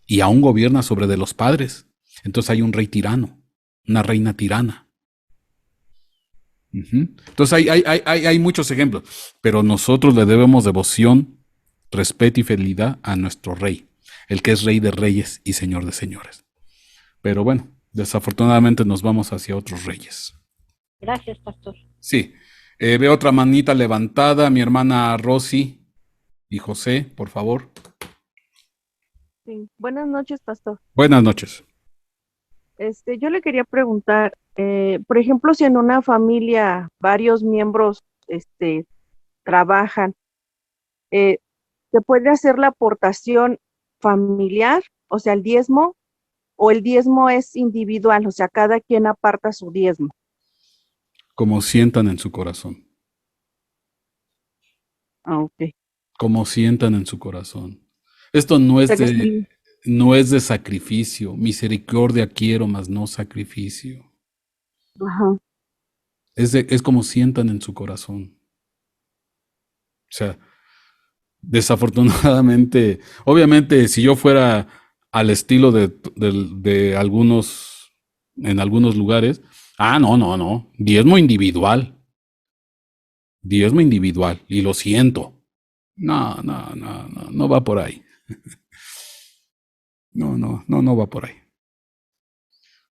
Y aún gobierna sobre de los padres. Entonces hay un rey tirano, una reina tirana. Ujú. Entonces hay muchos ejemplos, pero nosotros le debemos devoción, respeto y fidelidad a nuestro rey, el que es rey de reyes y señor de señores. Pero bueno, desafortunadamente nos vamos hacia otros reyes. Gracias, pastor. Sí, veo otra manita levantada, mi hermana Rosy y José, por favor. Sí. Buenas noches, pastor. Buenas noches. Yo le quería preguntar, por ejemplo, si en una familia varios miembros, trabajan, eh, ¿se puede hacer la aportación familiar, o sea, el diezmo, o el diezmo es individual, o sea, cada quien aparta su diezmo? Como sientan en su corazón, Ah, ok. O como sientan en su corazón. Esto no es sea que de, sí. no es de sacrificio. Misericordia quiero, mas no sacrificio. Ajá. Es como sientan en su corazón. O sea, desafortunadamente, obviamente, si yo fuera al estilo de algunos, en algunos lugares, no, no, no, diezmo individual, y lo siento. No, no, no, no, no va por ahí. No, no, no, no va por ahí.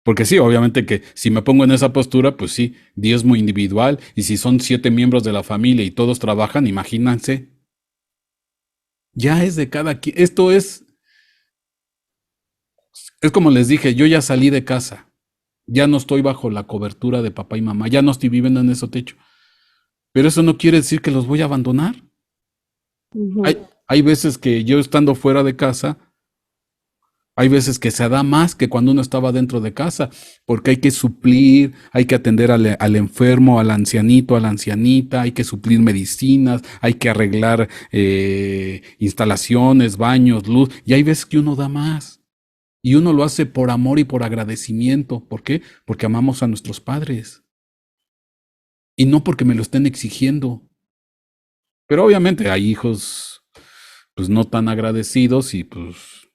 Porque sí, obviamente que si me pongo en esa postura, pues sí, diezmo individual, y si son 7 miembros de la familia y todos trabajan, imagínense, ya es de cada quien. Esto es como les dije, yo ya salí de casa, ya no estoy bajo la cobertura de papá y mamá, ya no estoy viviendo en ese techo. Pero eso no quiere decir que los voy a abandonar. Ujú. Hay veces que yo estando fuera de casa, hay veces que se da más que cuando uno estaba dentro de casa, porque hay que suplir, hay que atender al enfermo, al ancianito, a la ancianita, hay que suplir medicinas, hay que arreglar instalaciones, baños, luz, y hay veces que uno da más. Y uno lo hace por amor y por agradecimiento. ¿Por qué? Porque amamos a nuestros padres. Y no porque me lo estén exigiendo. Pero obviamente hay hijos pues no tan agradecidos y pues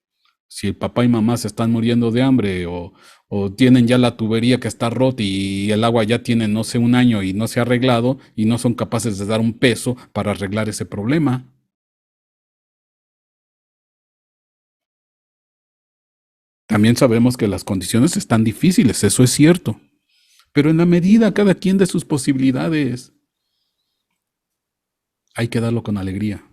si el papá y mamá se están muriendo de hambre o tienen ya la tubería que está rota y el agua ya tiene no sé un año y no se ha arreglado y no son capaces de dar un peso para arreglar ese problema. También sabemos que las condiciones están difíciles, eso es cierto. Pero en la medida cada quien de sus posibilidades, hay que darlo con alegría.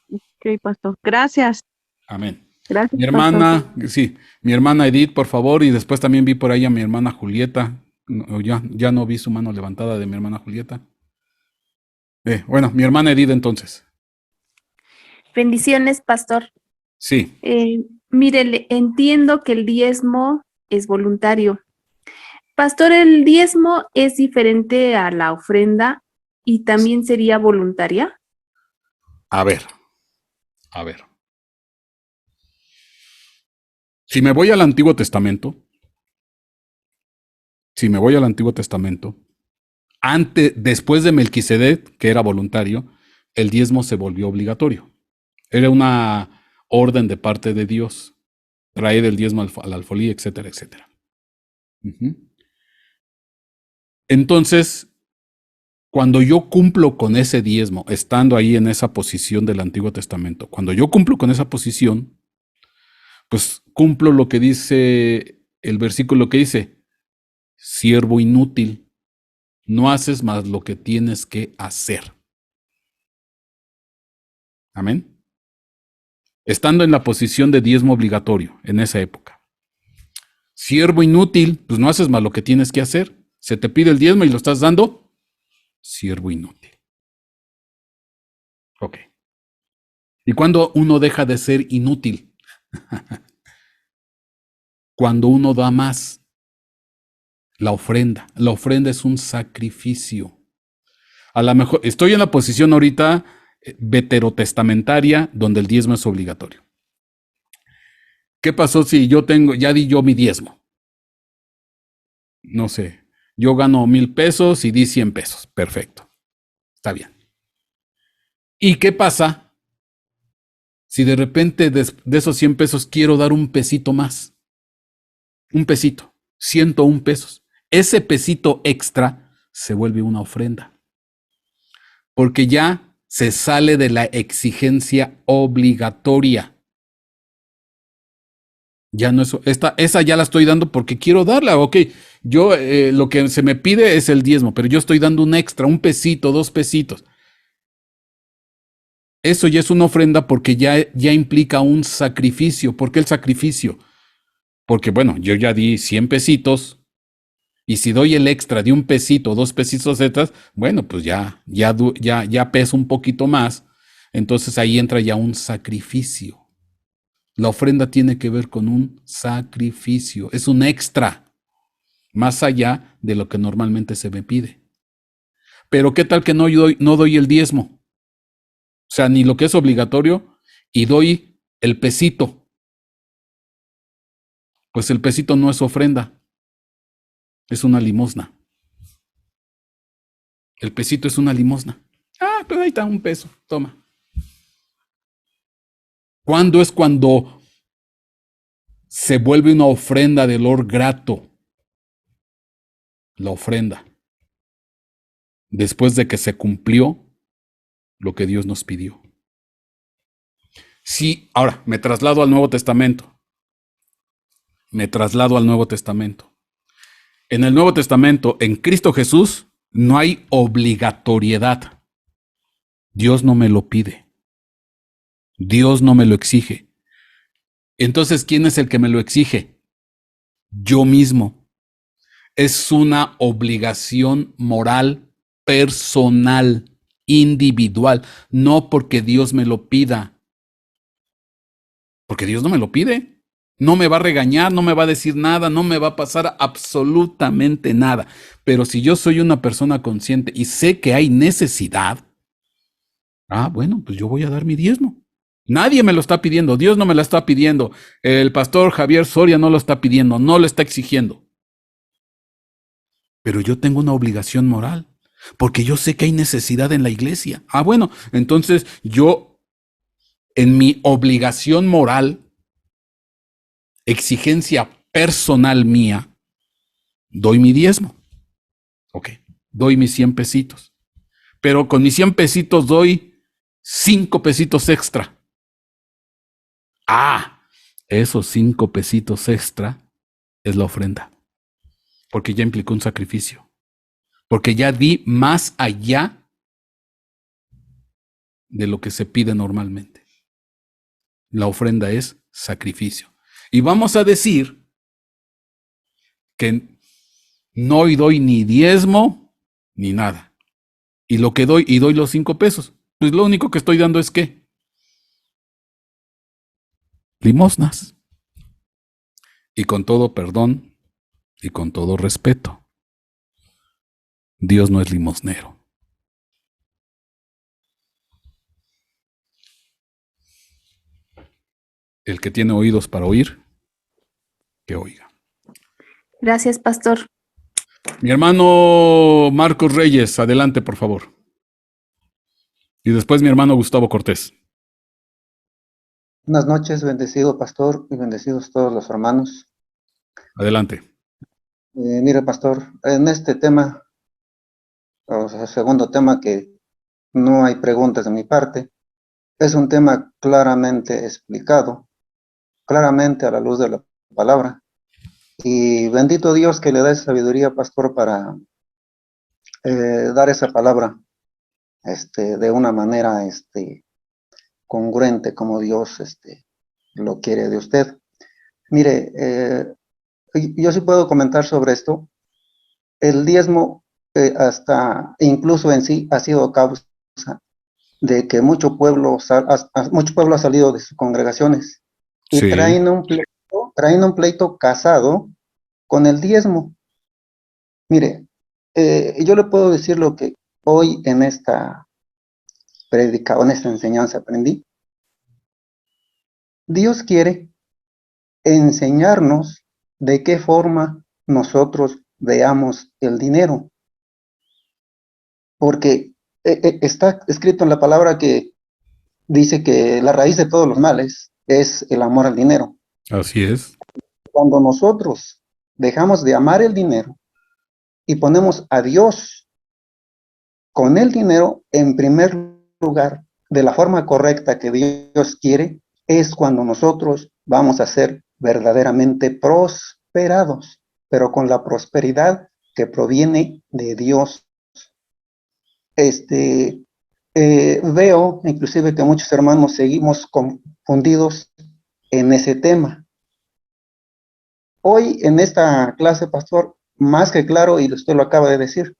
Ok, pastor. Gracias. Amén. Gracias, Mi pastor. hermana, sí, mi hermana Edith, por favor, y después también vi por ahí a mi hermana Julieta. No, ya no vi su mano levantada de mi hermana Julieta. Bueno, mi hermana Edith entonces. Bendiciones, pastor. Sí, Mire, entiendo que el diezmo es voluntario. Pastor, ¿el diezmo es diferente a la ofrenda y también sería voluntaria? a ver, a ver. Si me voy al Antiguo Testamento, si me voy al Antiguo Testamento, después de Melquisedec, que era voluntario, el diezmo se volvió obligatorio. Era una orden de parte de Dios. Traer el diezmo al alfolí, etcétera, etcétera. Entonces, cuando yo cumplo con ese diezmo, estando ahí en esa posición del Antiguo Testamento, cuando yo cumplo con esa posición, pues cumplo lo que dice el versículo que dice, siervo inútil, no haces más lo que tienes que hacer. Amén. Estando en la posición de diezmo obligatorio en esa época. Siervo inútil, pues no haces más lo que tienes que hacer. Se te pide el diezmo y lo estás dando. Siervo inútil. Ok. ¿Y cuándo uno deja de ser inútil? Cuando uno da más. La ofrenda. La ofrenda es un sacrificio. A lo mejor estoy en la posición ahorita veterotestamentaria donde el diezmo es obligatorio. ¿Qué pasó si ya di yo mi diezmo? No sé, yo gano 1,000 pesos y di 100 pesos. Perfecto. Está bien. ¿Y qué pasa si de repente de esos 100 pesos quiero dar un pesito más? Un pesito, 101 pesos. Ese pesito extra se vuelve una ofrenda. Porque ya se sale de la exigencia obligatoria. Ya no es, esa ya la estoy dando porque quiero darla. Ok, yo lo que se me pide es el diezmo, pero yo estoy dando un extra, un pesito, 2 pesitos. Eso ya es una ofrenda porque ya implica un sacrificio. ¿Por qué el sacrificio? Porque bueno, yo ya di 100 pesitos y si doy el extra de un pesito, 2 pesitos extras, bueno, pues ya pesa un poquito más. Entonces ahí entra ya un sacrificio. La ofrenda tiene que ver con un sacrificio, es un extra, más allá de lo que normalmente se me pide. Pero ¿qué tal que no doy el diezmo? O sea, ni lo que es obligatorio y doy el pesito. Pues el pesito no es ofrenda, es una limosna. El pesito es una limosna. Ah, pues ahí está, un peso, toma. ¿Cuándo es cuando se vuelve una ofrenda de olor grato? La ofrenda. Después de que se cumplió lo que Dios nos pidió. Sí, ahora me traslado al Nuevo Testamento. En el Nuevo Testamento, en Cristo Jesús, no hay obligatoriedad. Dios no me lo pide. Dios no me lo exige. Entonces, ¿quién es el que me lo exige? Yo mismo. Es una obligación moral, personal, individual, no porque Dios me lo pida. Porque Dios no me lo pide. No me va a regañar, no me va a decir nada, no me va a pasar absolutamente nada. Pero si yo soy una persona consciente y sé que hay necesidad, bueno, pues yo voy a dar mi diezmo. Nadie me lo está pidiendo, Dios no me lo está pidiendo, el pastor Javier Soria no lo está pidiendo, no lo está exigiendo. Pero yo tengo una obligación moral, porque yo sé que hay necesidad en la iglesia. Bueno, entonces yo, en mi obligación moral, exigencia personal mía, doy mi diezmo. Ok, doy mis 100 pesitos. Pero con mis 100 pesitos doy 5 pesitos extra. Esos 5 pesitos extra es la ofrenda. Porque ya implicó un sacrificio. Porque ya di más allá de lo que se pide normalmente. La ofrenda es sacrificio. Y vamos a decir que no doy ni diezmo ni nada. Y lo que doy los 5 pesos. Pues lo único que estoy dando es ¿qué? limosnas. Y con todo perdón y con todo respeto, Dios no es limosnero. El que tiene oídos para oír, que oiga. Gracias, pastor. Mi hermano Marcos Reyes, adelante, por favor. Y después mi hermano Gustavo Cortés. Buenas noches, bendecido pastor y bendecidos todos los hermanos. Adelante. Mire, pastor, en este tema, o sea, segundo tema que no hay preguntas de mi parte, es un tema claramente explicado, claramente a la luz de la palabra. Y bendito Dios que le da sabiduría, pastor, para dar esa palabra de una manera congruente como Dios lo quiere de usted. Mire, yo sí puedo comentar sobre esto. El diezmo hasta incluso en sí ha sido causa de que mucho pueblo ha salido de sus congregaciones y Sí. traen un pleito casado con el diezmo. Mire, yo le puedo decir lo que hoy en esta predica, en esta enseñanza aprendí. Dios quiere enseñarnos de qué forma nosotros veamos el dinero, porque está escrito en la palabra que dice que la raíz de todos los males es el amor al dinero. Así es. Cuando nosotros dejamos de amar el dinero y ponemos a Dios con el dinero en primer lugar, de la forma correcta que Dios quiere, es cuando nosotros vamos a ser verdaderamente prosperados, pero con la prosperidad que proviene de Dios. Veo inclusive que muchos hermanos seguimos confundidos en ese tema. Hoy en esta clase, pastor, más que claro, y usted lo acaba de decir,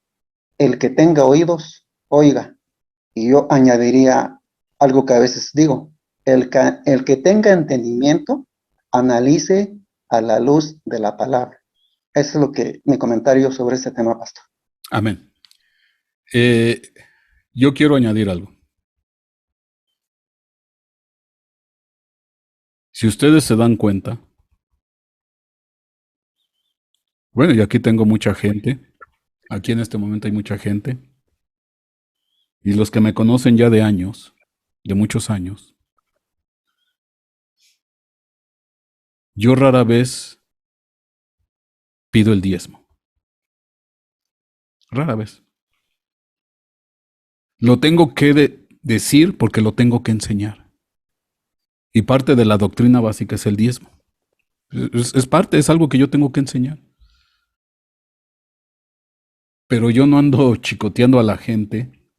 el que tenga oídos, oiga. Y yo añadiría algo que a veces digo, el que tenga entendimiento, analice a la luz de la palabra. Eso es lo que mi comentario sobre este tema, pastor. Amén. Yo quiero añadir algo. Si ustedes se dan cuenta, bueno, y aquí tengo mucha gente, aquí en este momento hay mucha gente, y los que me conocen ya de años, de muchos años, yo rara vez pido el diezmo. Rara vez. Lo tengo que decir porque lo tengo que enseñar. Y parte de la doctrina básica es el diezmo. Es parte, es algo que yo tengo que enseñar. Pero yo no ando chicoteando a la gente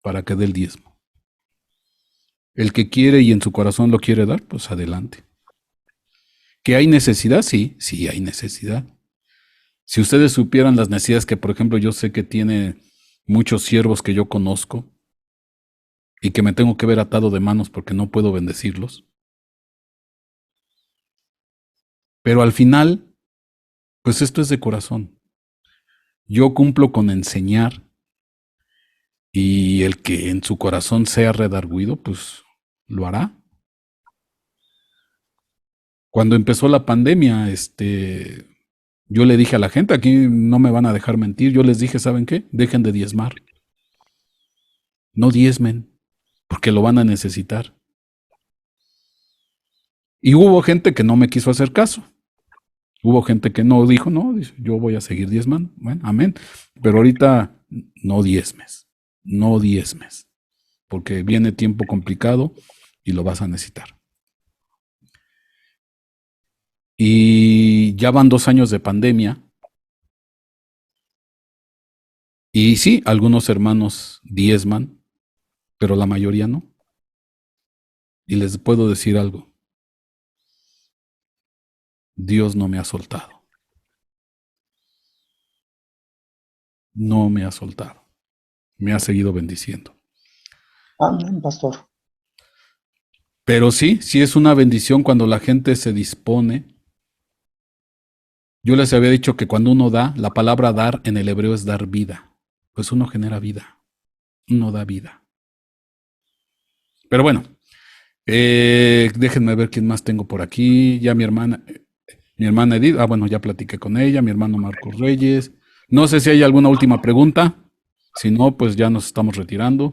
para que dé el diezmo. El que quiere y en su corazón lo quiere dar, pues adelante. ¿Que hay necesidad? Sí, sí hay necesidad. Si ustedes supieran las necesidades que, por ejemplo, yo sé que tiene muchos siervos que yo conozco y que me tengo que ver atado de manos porque no puedo bendecirlos. Pero al final, pues esto es de corazón. Yo cumplo con enseñar y el que en su corazón sea redarguido, pues lo hará. Cuando empezó la pandemia, yo le dije a la gente, aquí no me van a dejar mentir, yo les dije, ¿saben qué? Dejen de diezmar. No diezmen, porque lo van a necesitar. Y hubo gente que no me quiso hacer caso. Hubo gente que no dijo, no, dice, yo voy a seguir diezmando. Bueno, amén. Pero ahorita no diezmes, no diezmes, porque viene tiempo complicado y lo vas a necesitar. Y ya van 2 años de pandemia. Y sí, algunos hermanos diezman, pero la mayoría no. Y les puedo decir algo. Dios no me ha soltado. No me ha soltado. Me ha seguido bendiciendo. Amén, pastor. Pero sí, sí es una bendición cuando la gente se dispone. Yo les había dicho que cuando uno da, la palabra dar en el hebreo es dar vida. Pues uno genera vida, uno da vida. Pero bueno, déjenme ver quién más tengo por aquí. Ya mi hermana Edith, bueno, ya platiqué con ella, mi hermano Marcos Reyes. No sé si hay alguna última pregunta. Si no, pues ya nos estamos retirando.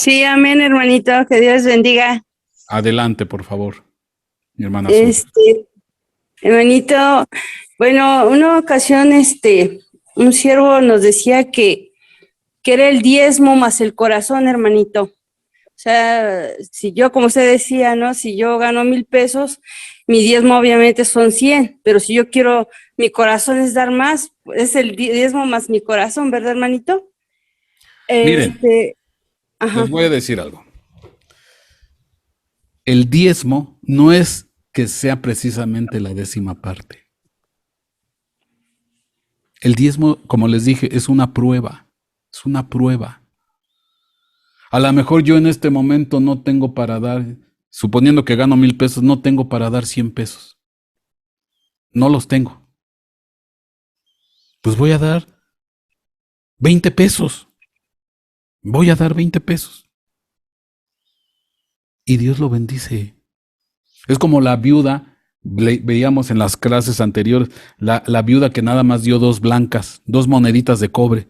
Sí, amén, hermanito, que Dios bendiga. Adelante, por favor, mi hermana Azul. Hermanito, bueno, una ocasión, un siervo nos decía que era el diezmo más el corazón, hermanito. O sea, si yo, como usted decía, ¿no? Si yo gano 1,000 pesos, mi diezmo obviamente son 100, pero si yo quiero, mi corazón es dar más, es el diezmo más mi corazón, ¿verdad, hermanito? Miren, Ajá. les voy a decir algo. El diezmo no es que sea precisamente la 10ª parte. El diezmo, como les dije, es una prueba. Es una prueba. A lo mejor yo en este momento no tengo para dar, suponiendo que gano 1,000 pesos, no tengo para dar 100 pesos. No los tengo. Pues voy a dar 20 pesos. Voy a dar 20 pesos. Y Dios lo bendice. Es como la viuda, veíamos en las clases anteriores, la viuda que nada más dio 2 blancas, 2 moneditas de cobre.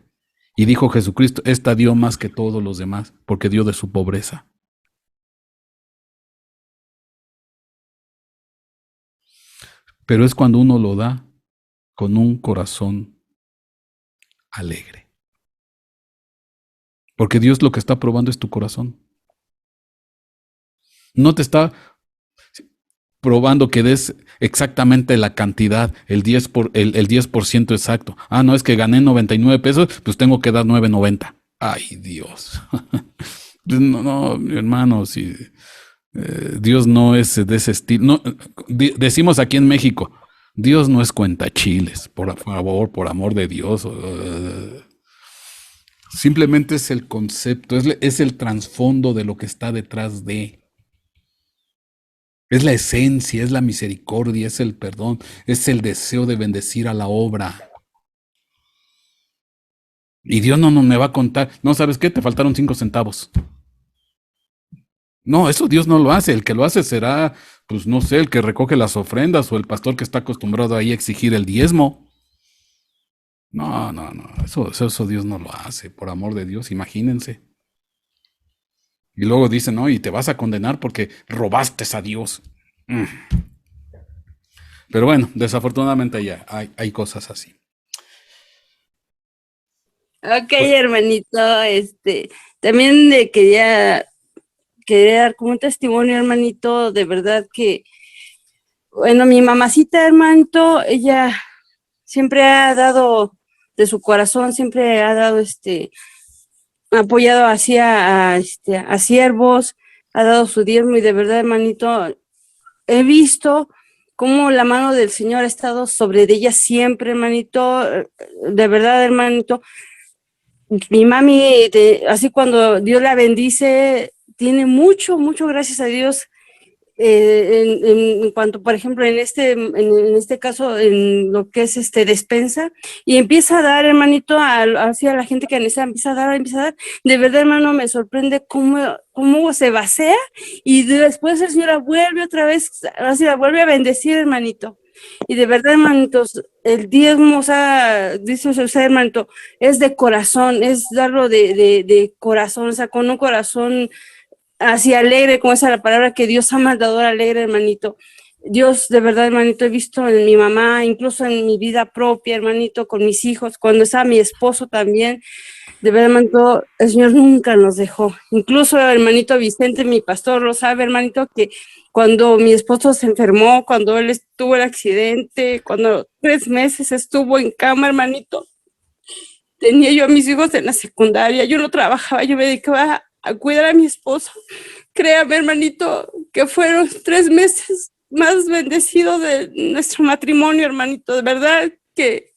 Y dijo Jesucristo, esta dio más que todos los demás, porque dio de su pobreza. Pero es cuando uno lo da con un corazón alegre. Porque Dios lo que está probando es tu corazón. No te está probando que des exactamente la cantidad, el 10% exacto. Ah, no, es que gané 99 pesos, pues tengo que dar 9.90. Ay, Dios. No, mi hermano, si Dios no es de ese estilo. No, decimos aquí en México, Dios no es cuentachiles, por favor, por amor de Dios. Simplemente es el concepto, es el trasfondo de lo que está detrás de. Es la esencia, es la misericordia, es el perdón, es el deseo de bendecir a la obra. Y Dios no me va a contar, no, ¿sabes qué? Te faltaron 5 centavos. No, eso Dios no lo hace. El que lo hace será, pues no sé, el que recoge las ofrendas o el pastor que está acostumbrado ahí a exigir el diezmo. No, eso Dios no lo hace, por amor de Dios, imagínense. Y luego dice, no, y te vas a condenar porque robaste a Dios. Pero bueno, desafortunadamente ya hay cosas así. Ok, hermanito, también le quería dar como un testimonio, hermanito, de verdad que, bueno, mi mamacita, hermanito, ella siempre ha dado de su corazón, siempre ha dado, apoyado hacia a siervos, ha dado su diezmo y de verdad, hermanito, he visto cómo la mano del Señor ha estado sobre ella siempre, hermanito, de verdad, hermanito. Mi mami, así cuando Dios la bendice, tiene mucho, gracias a Dios, en cuanto, por ejemplo, en este caso, en lo que es despensa, y empieza a dar, hermanito, hacia la gente que necesita, empieza a dar. De verdad, hermano, me sorprende cómo se vacía, y después el Señor la vuelve otra vez, así la vuelve a bendecir, hermanito. Y de verdad, hermanitos, el diezmo, o sea, dice usted, hermanito, es de corazón, es darlo de corazón, o sea, con un corazón así alegre, como esa la palabra que Dios ama al dador alegre, hermanito. Dios, de verdad, hermanito, he visto en mi mamá, incluso en mi vida propia, hermanito, con mis hijos, cuando estaba mi esposo también, de verdad, hermanito, el Señor nunca nos dejó. Incluso hermanito Vicente, mi pastor, lo sabe, hermanito, que cuando mi esposo se enfermó, cuando él tuvo el accidente, cuando 3 meses estuvo en cama, hermanito, tenía yo a mis hijos en la secundaria, yo no trabajaba, yo me dedicaba a cuidar a mi esposo. Créame, hermanito, que fueron 3 meses más bendecidos de nuestro matrimonio, hermanito. De verdad que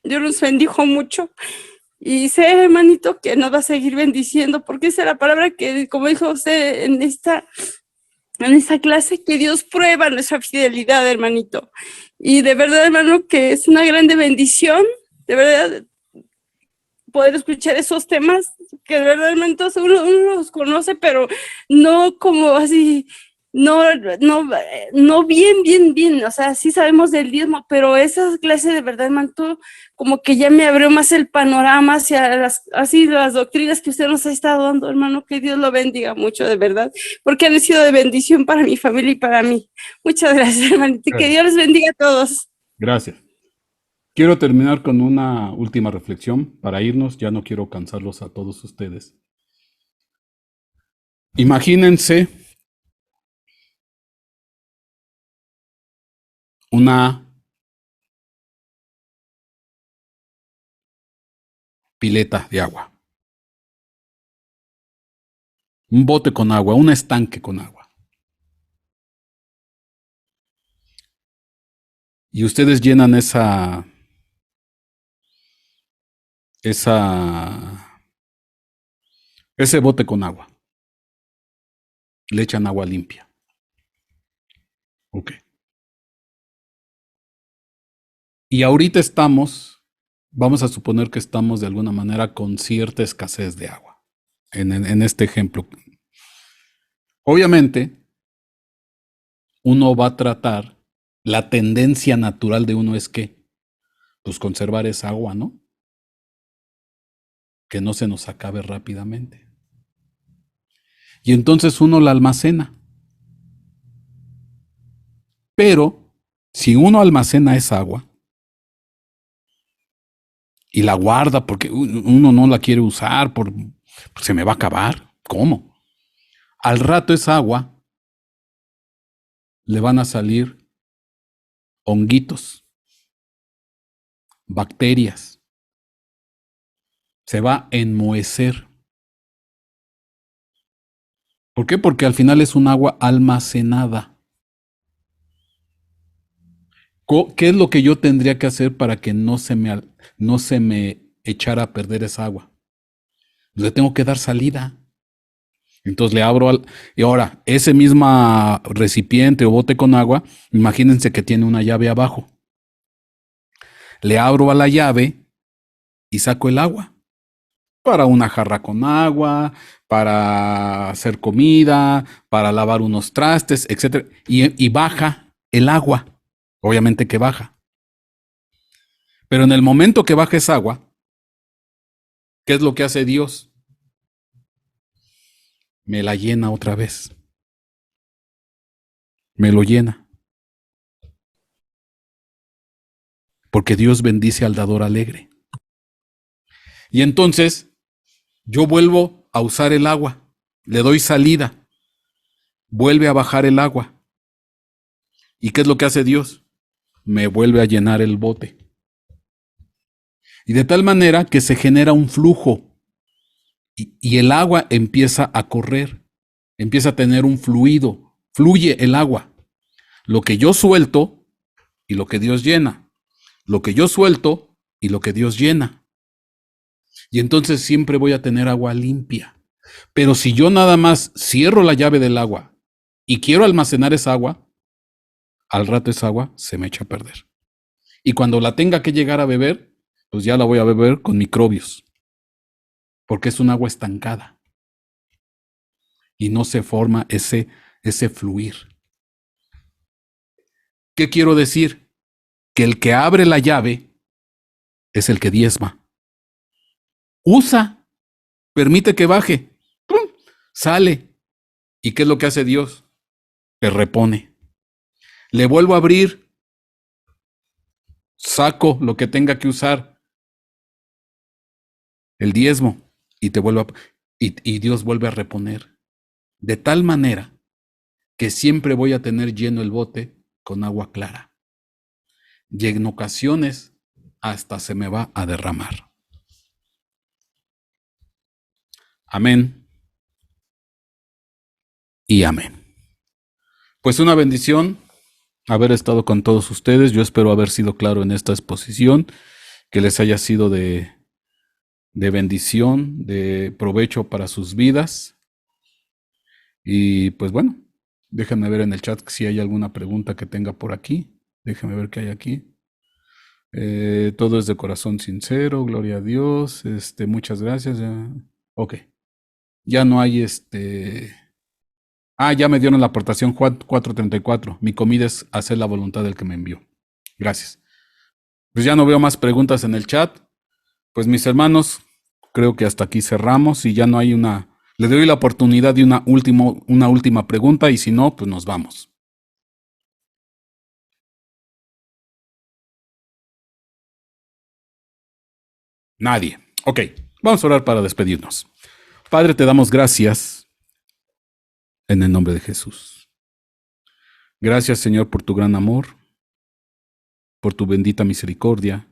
Dios nos bendijo mucho. Y sé, hermanito, que nos va a seguir bendiciendo, porque esa es la palabra que, como dijo usted, en esta clase que Dios prueba nuestra fidelidad, hermanito. Y de verdad, hermano, que es una grande bendición, de verdad, poder escuchar esos temas que de verdad, hermanito, uno los conoce, pero no como así, no bien, o sea, sí sabemos del diezmo, pero esa clase de verdad, hermanito, como que ya me abrió más el panorama hacia las doctrinas que usted nos ha estado dando, hermano, que Dios lo bendiga mucho, de verdad, porque han sido de bendición para mi familia y para mí. Muchas gracias, hermanito, y que Dios les bendiga a todos. Gracias. Quiero terminar con una última reflexión para irnos, ya no quiero cansarlos a todos ustedes. Imagínense una pileta de agua, un bote con agua, un estanque con agua. Y ustedes llenan ese bote con agua. Le echan agua limpia. Ok. Y ahorita vamos a suponer que estamos de alguna manera con cierta escasez de agua. En este ejemplo. Obviamente, uno va a tratar, la tendencia natural de uno es que, pues conservar esa agua, ¿no? Que no se nos acabe rápidamente. Y entonces uno la almacena. Pero, si uno almacena esa agua y la guarda porque uno no la quiere usar, pues se me va a acabar. ¿Cómo? Al rato esa agua le van a salir honguitos, bacterias. Se va a enmohecer. ¿Por qué? Porque al final es un agua almacenada. ¿Qué es lo que yo tendría que hacer para que no se me echara a perder esa agua? Le tengo que dar salida. Entonces le abro y ahora, ese mismo recipiente o bote con agua, imagínense que tiene una llave abajo. Le abro a la llave y saco el agua. Para una jarra con agua, para hacer comida, para lavar unos trastes, etc. Y baja el agua. Obviamente que baja. Pero en el momento que baja esa agua, ¿qué es lo que hace Dios? Me la llena otra vez. Me lo llena. Porque Dios bendice al dador alegre. Y entonces yo vuelvo a usar el agua. Le doy salida. Vuelve a bajar el agua. ¿Y qué es lo que hace Dios? Me vuelve a llenar el bote. Y de tal manera que se genera un flujo. Y el agua empieza a correr. Empieza a tener un fluido. Fluye el agua. Lo que yo suelto y lo que Dios llena. Lo que yo suelto y lo que Dios llena. Y entonces siempre voy a tener agua limpia. Pero si yo nada más cierro la llave del agua y quiero almacenar esa agua, al rato esa agua se me echa a perder. Y cuando la tenga que llegar a beber, pues ya la voy a beber con microbios. Porque es un agua estancada. Y no se forma ese fluir. ¿Qué quiero decir? Que el que abre la llave es el que diezma. Usa, permite que baje, ¡pum!, sale. ¿Y qué es lo que hace Dios? Te repone. Le vuelvo a abrir, saco lo que tenga que usar, el diezmo, y te vuelvo y Dios vuelve a reponer. De tal manera que siempre voy a tener lleno el bote con agua clara. Y en ocasiones hasta se me va a derramar. Amén. Y amén. Pues una bendición haber estado con todos ustedes. Yo espero haber sido claro en esta exposición, que les haya sido de bendición, de provecho para sus vidas. Y pues bueno, Déjenme ver en el chat si hay alguna pregunta que tenga por aquí. Déjenme ver qué hay aquí. Todo es de corazón sincero, gloria a Dios. Muchas gracias. Ok. Ya no hay ya me dieron la aportación Juan 4:34. Mi comida es hacer la voluntad del que me envió. Gracias. Pues ya no veo más preguntas en el chat. Pues mis hermanos, creo que hasta aquí cerramos y ya no hay le doy la oportunidad de una última pregunta y si no, pues nos vamos. Nadie. Ok, vamos a orar para despedirnos. Padre, te damos gracias en el nombre de Jesús. Gracias, Señor, por tu gran amor, por tu bendita misericordia,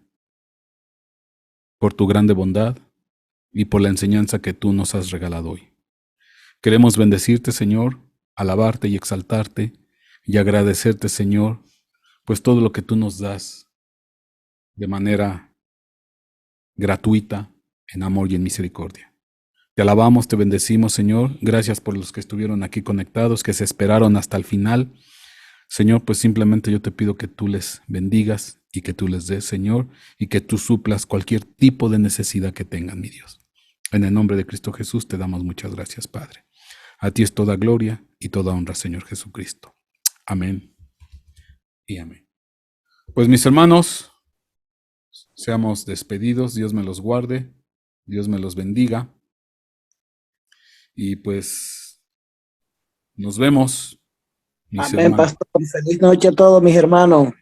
por tu grande bondad y por la enseñanza que tú nos has regalado hoy. Queremos bendecirte, Señor, alabarte y exaltarte y agradecerte, Señor, pues todo lo que tú nos das de manera gratuita, en amor y en misericordia. Te alabamos, te bendecimos, Señor. Gracias por los que estuvieron aquí conectados, que se esperaron hasta el final. Señor, pues simplemente yo te pido que tú les bendigas y que tú les des, Señor, y que tú suplas cualquier tipo de necesidad que tengan, mi Dios. En el nombre de Cristo Jesús te damos muchas gracias, Padre. A ti es toda gloria y toda honra, Señor Jesucristo. Amén y amén. Pues mis hermanos, seamos despedidos. Dios me los guarde. Dios me los bendiga. Y pues nos vemos, mis Amén, hermanos. pastor. Feliz noche a todos mis hermanos.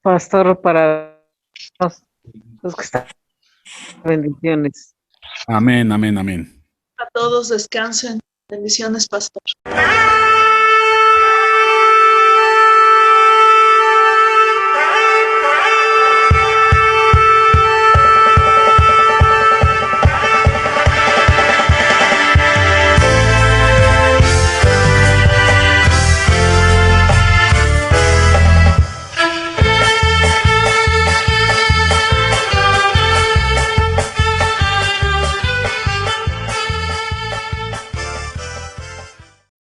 Pastor, para los que están, bendiciones. Amén, amén, amén. A todos descansen. Bendiciones, pastor.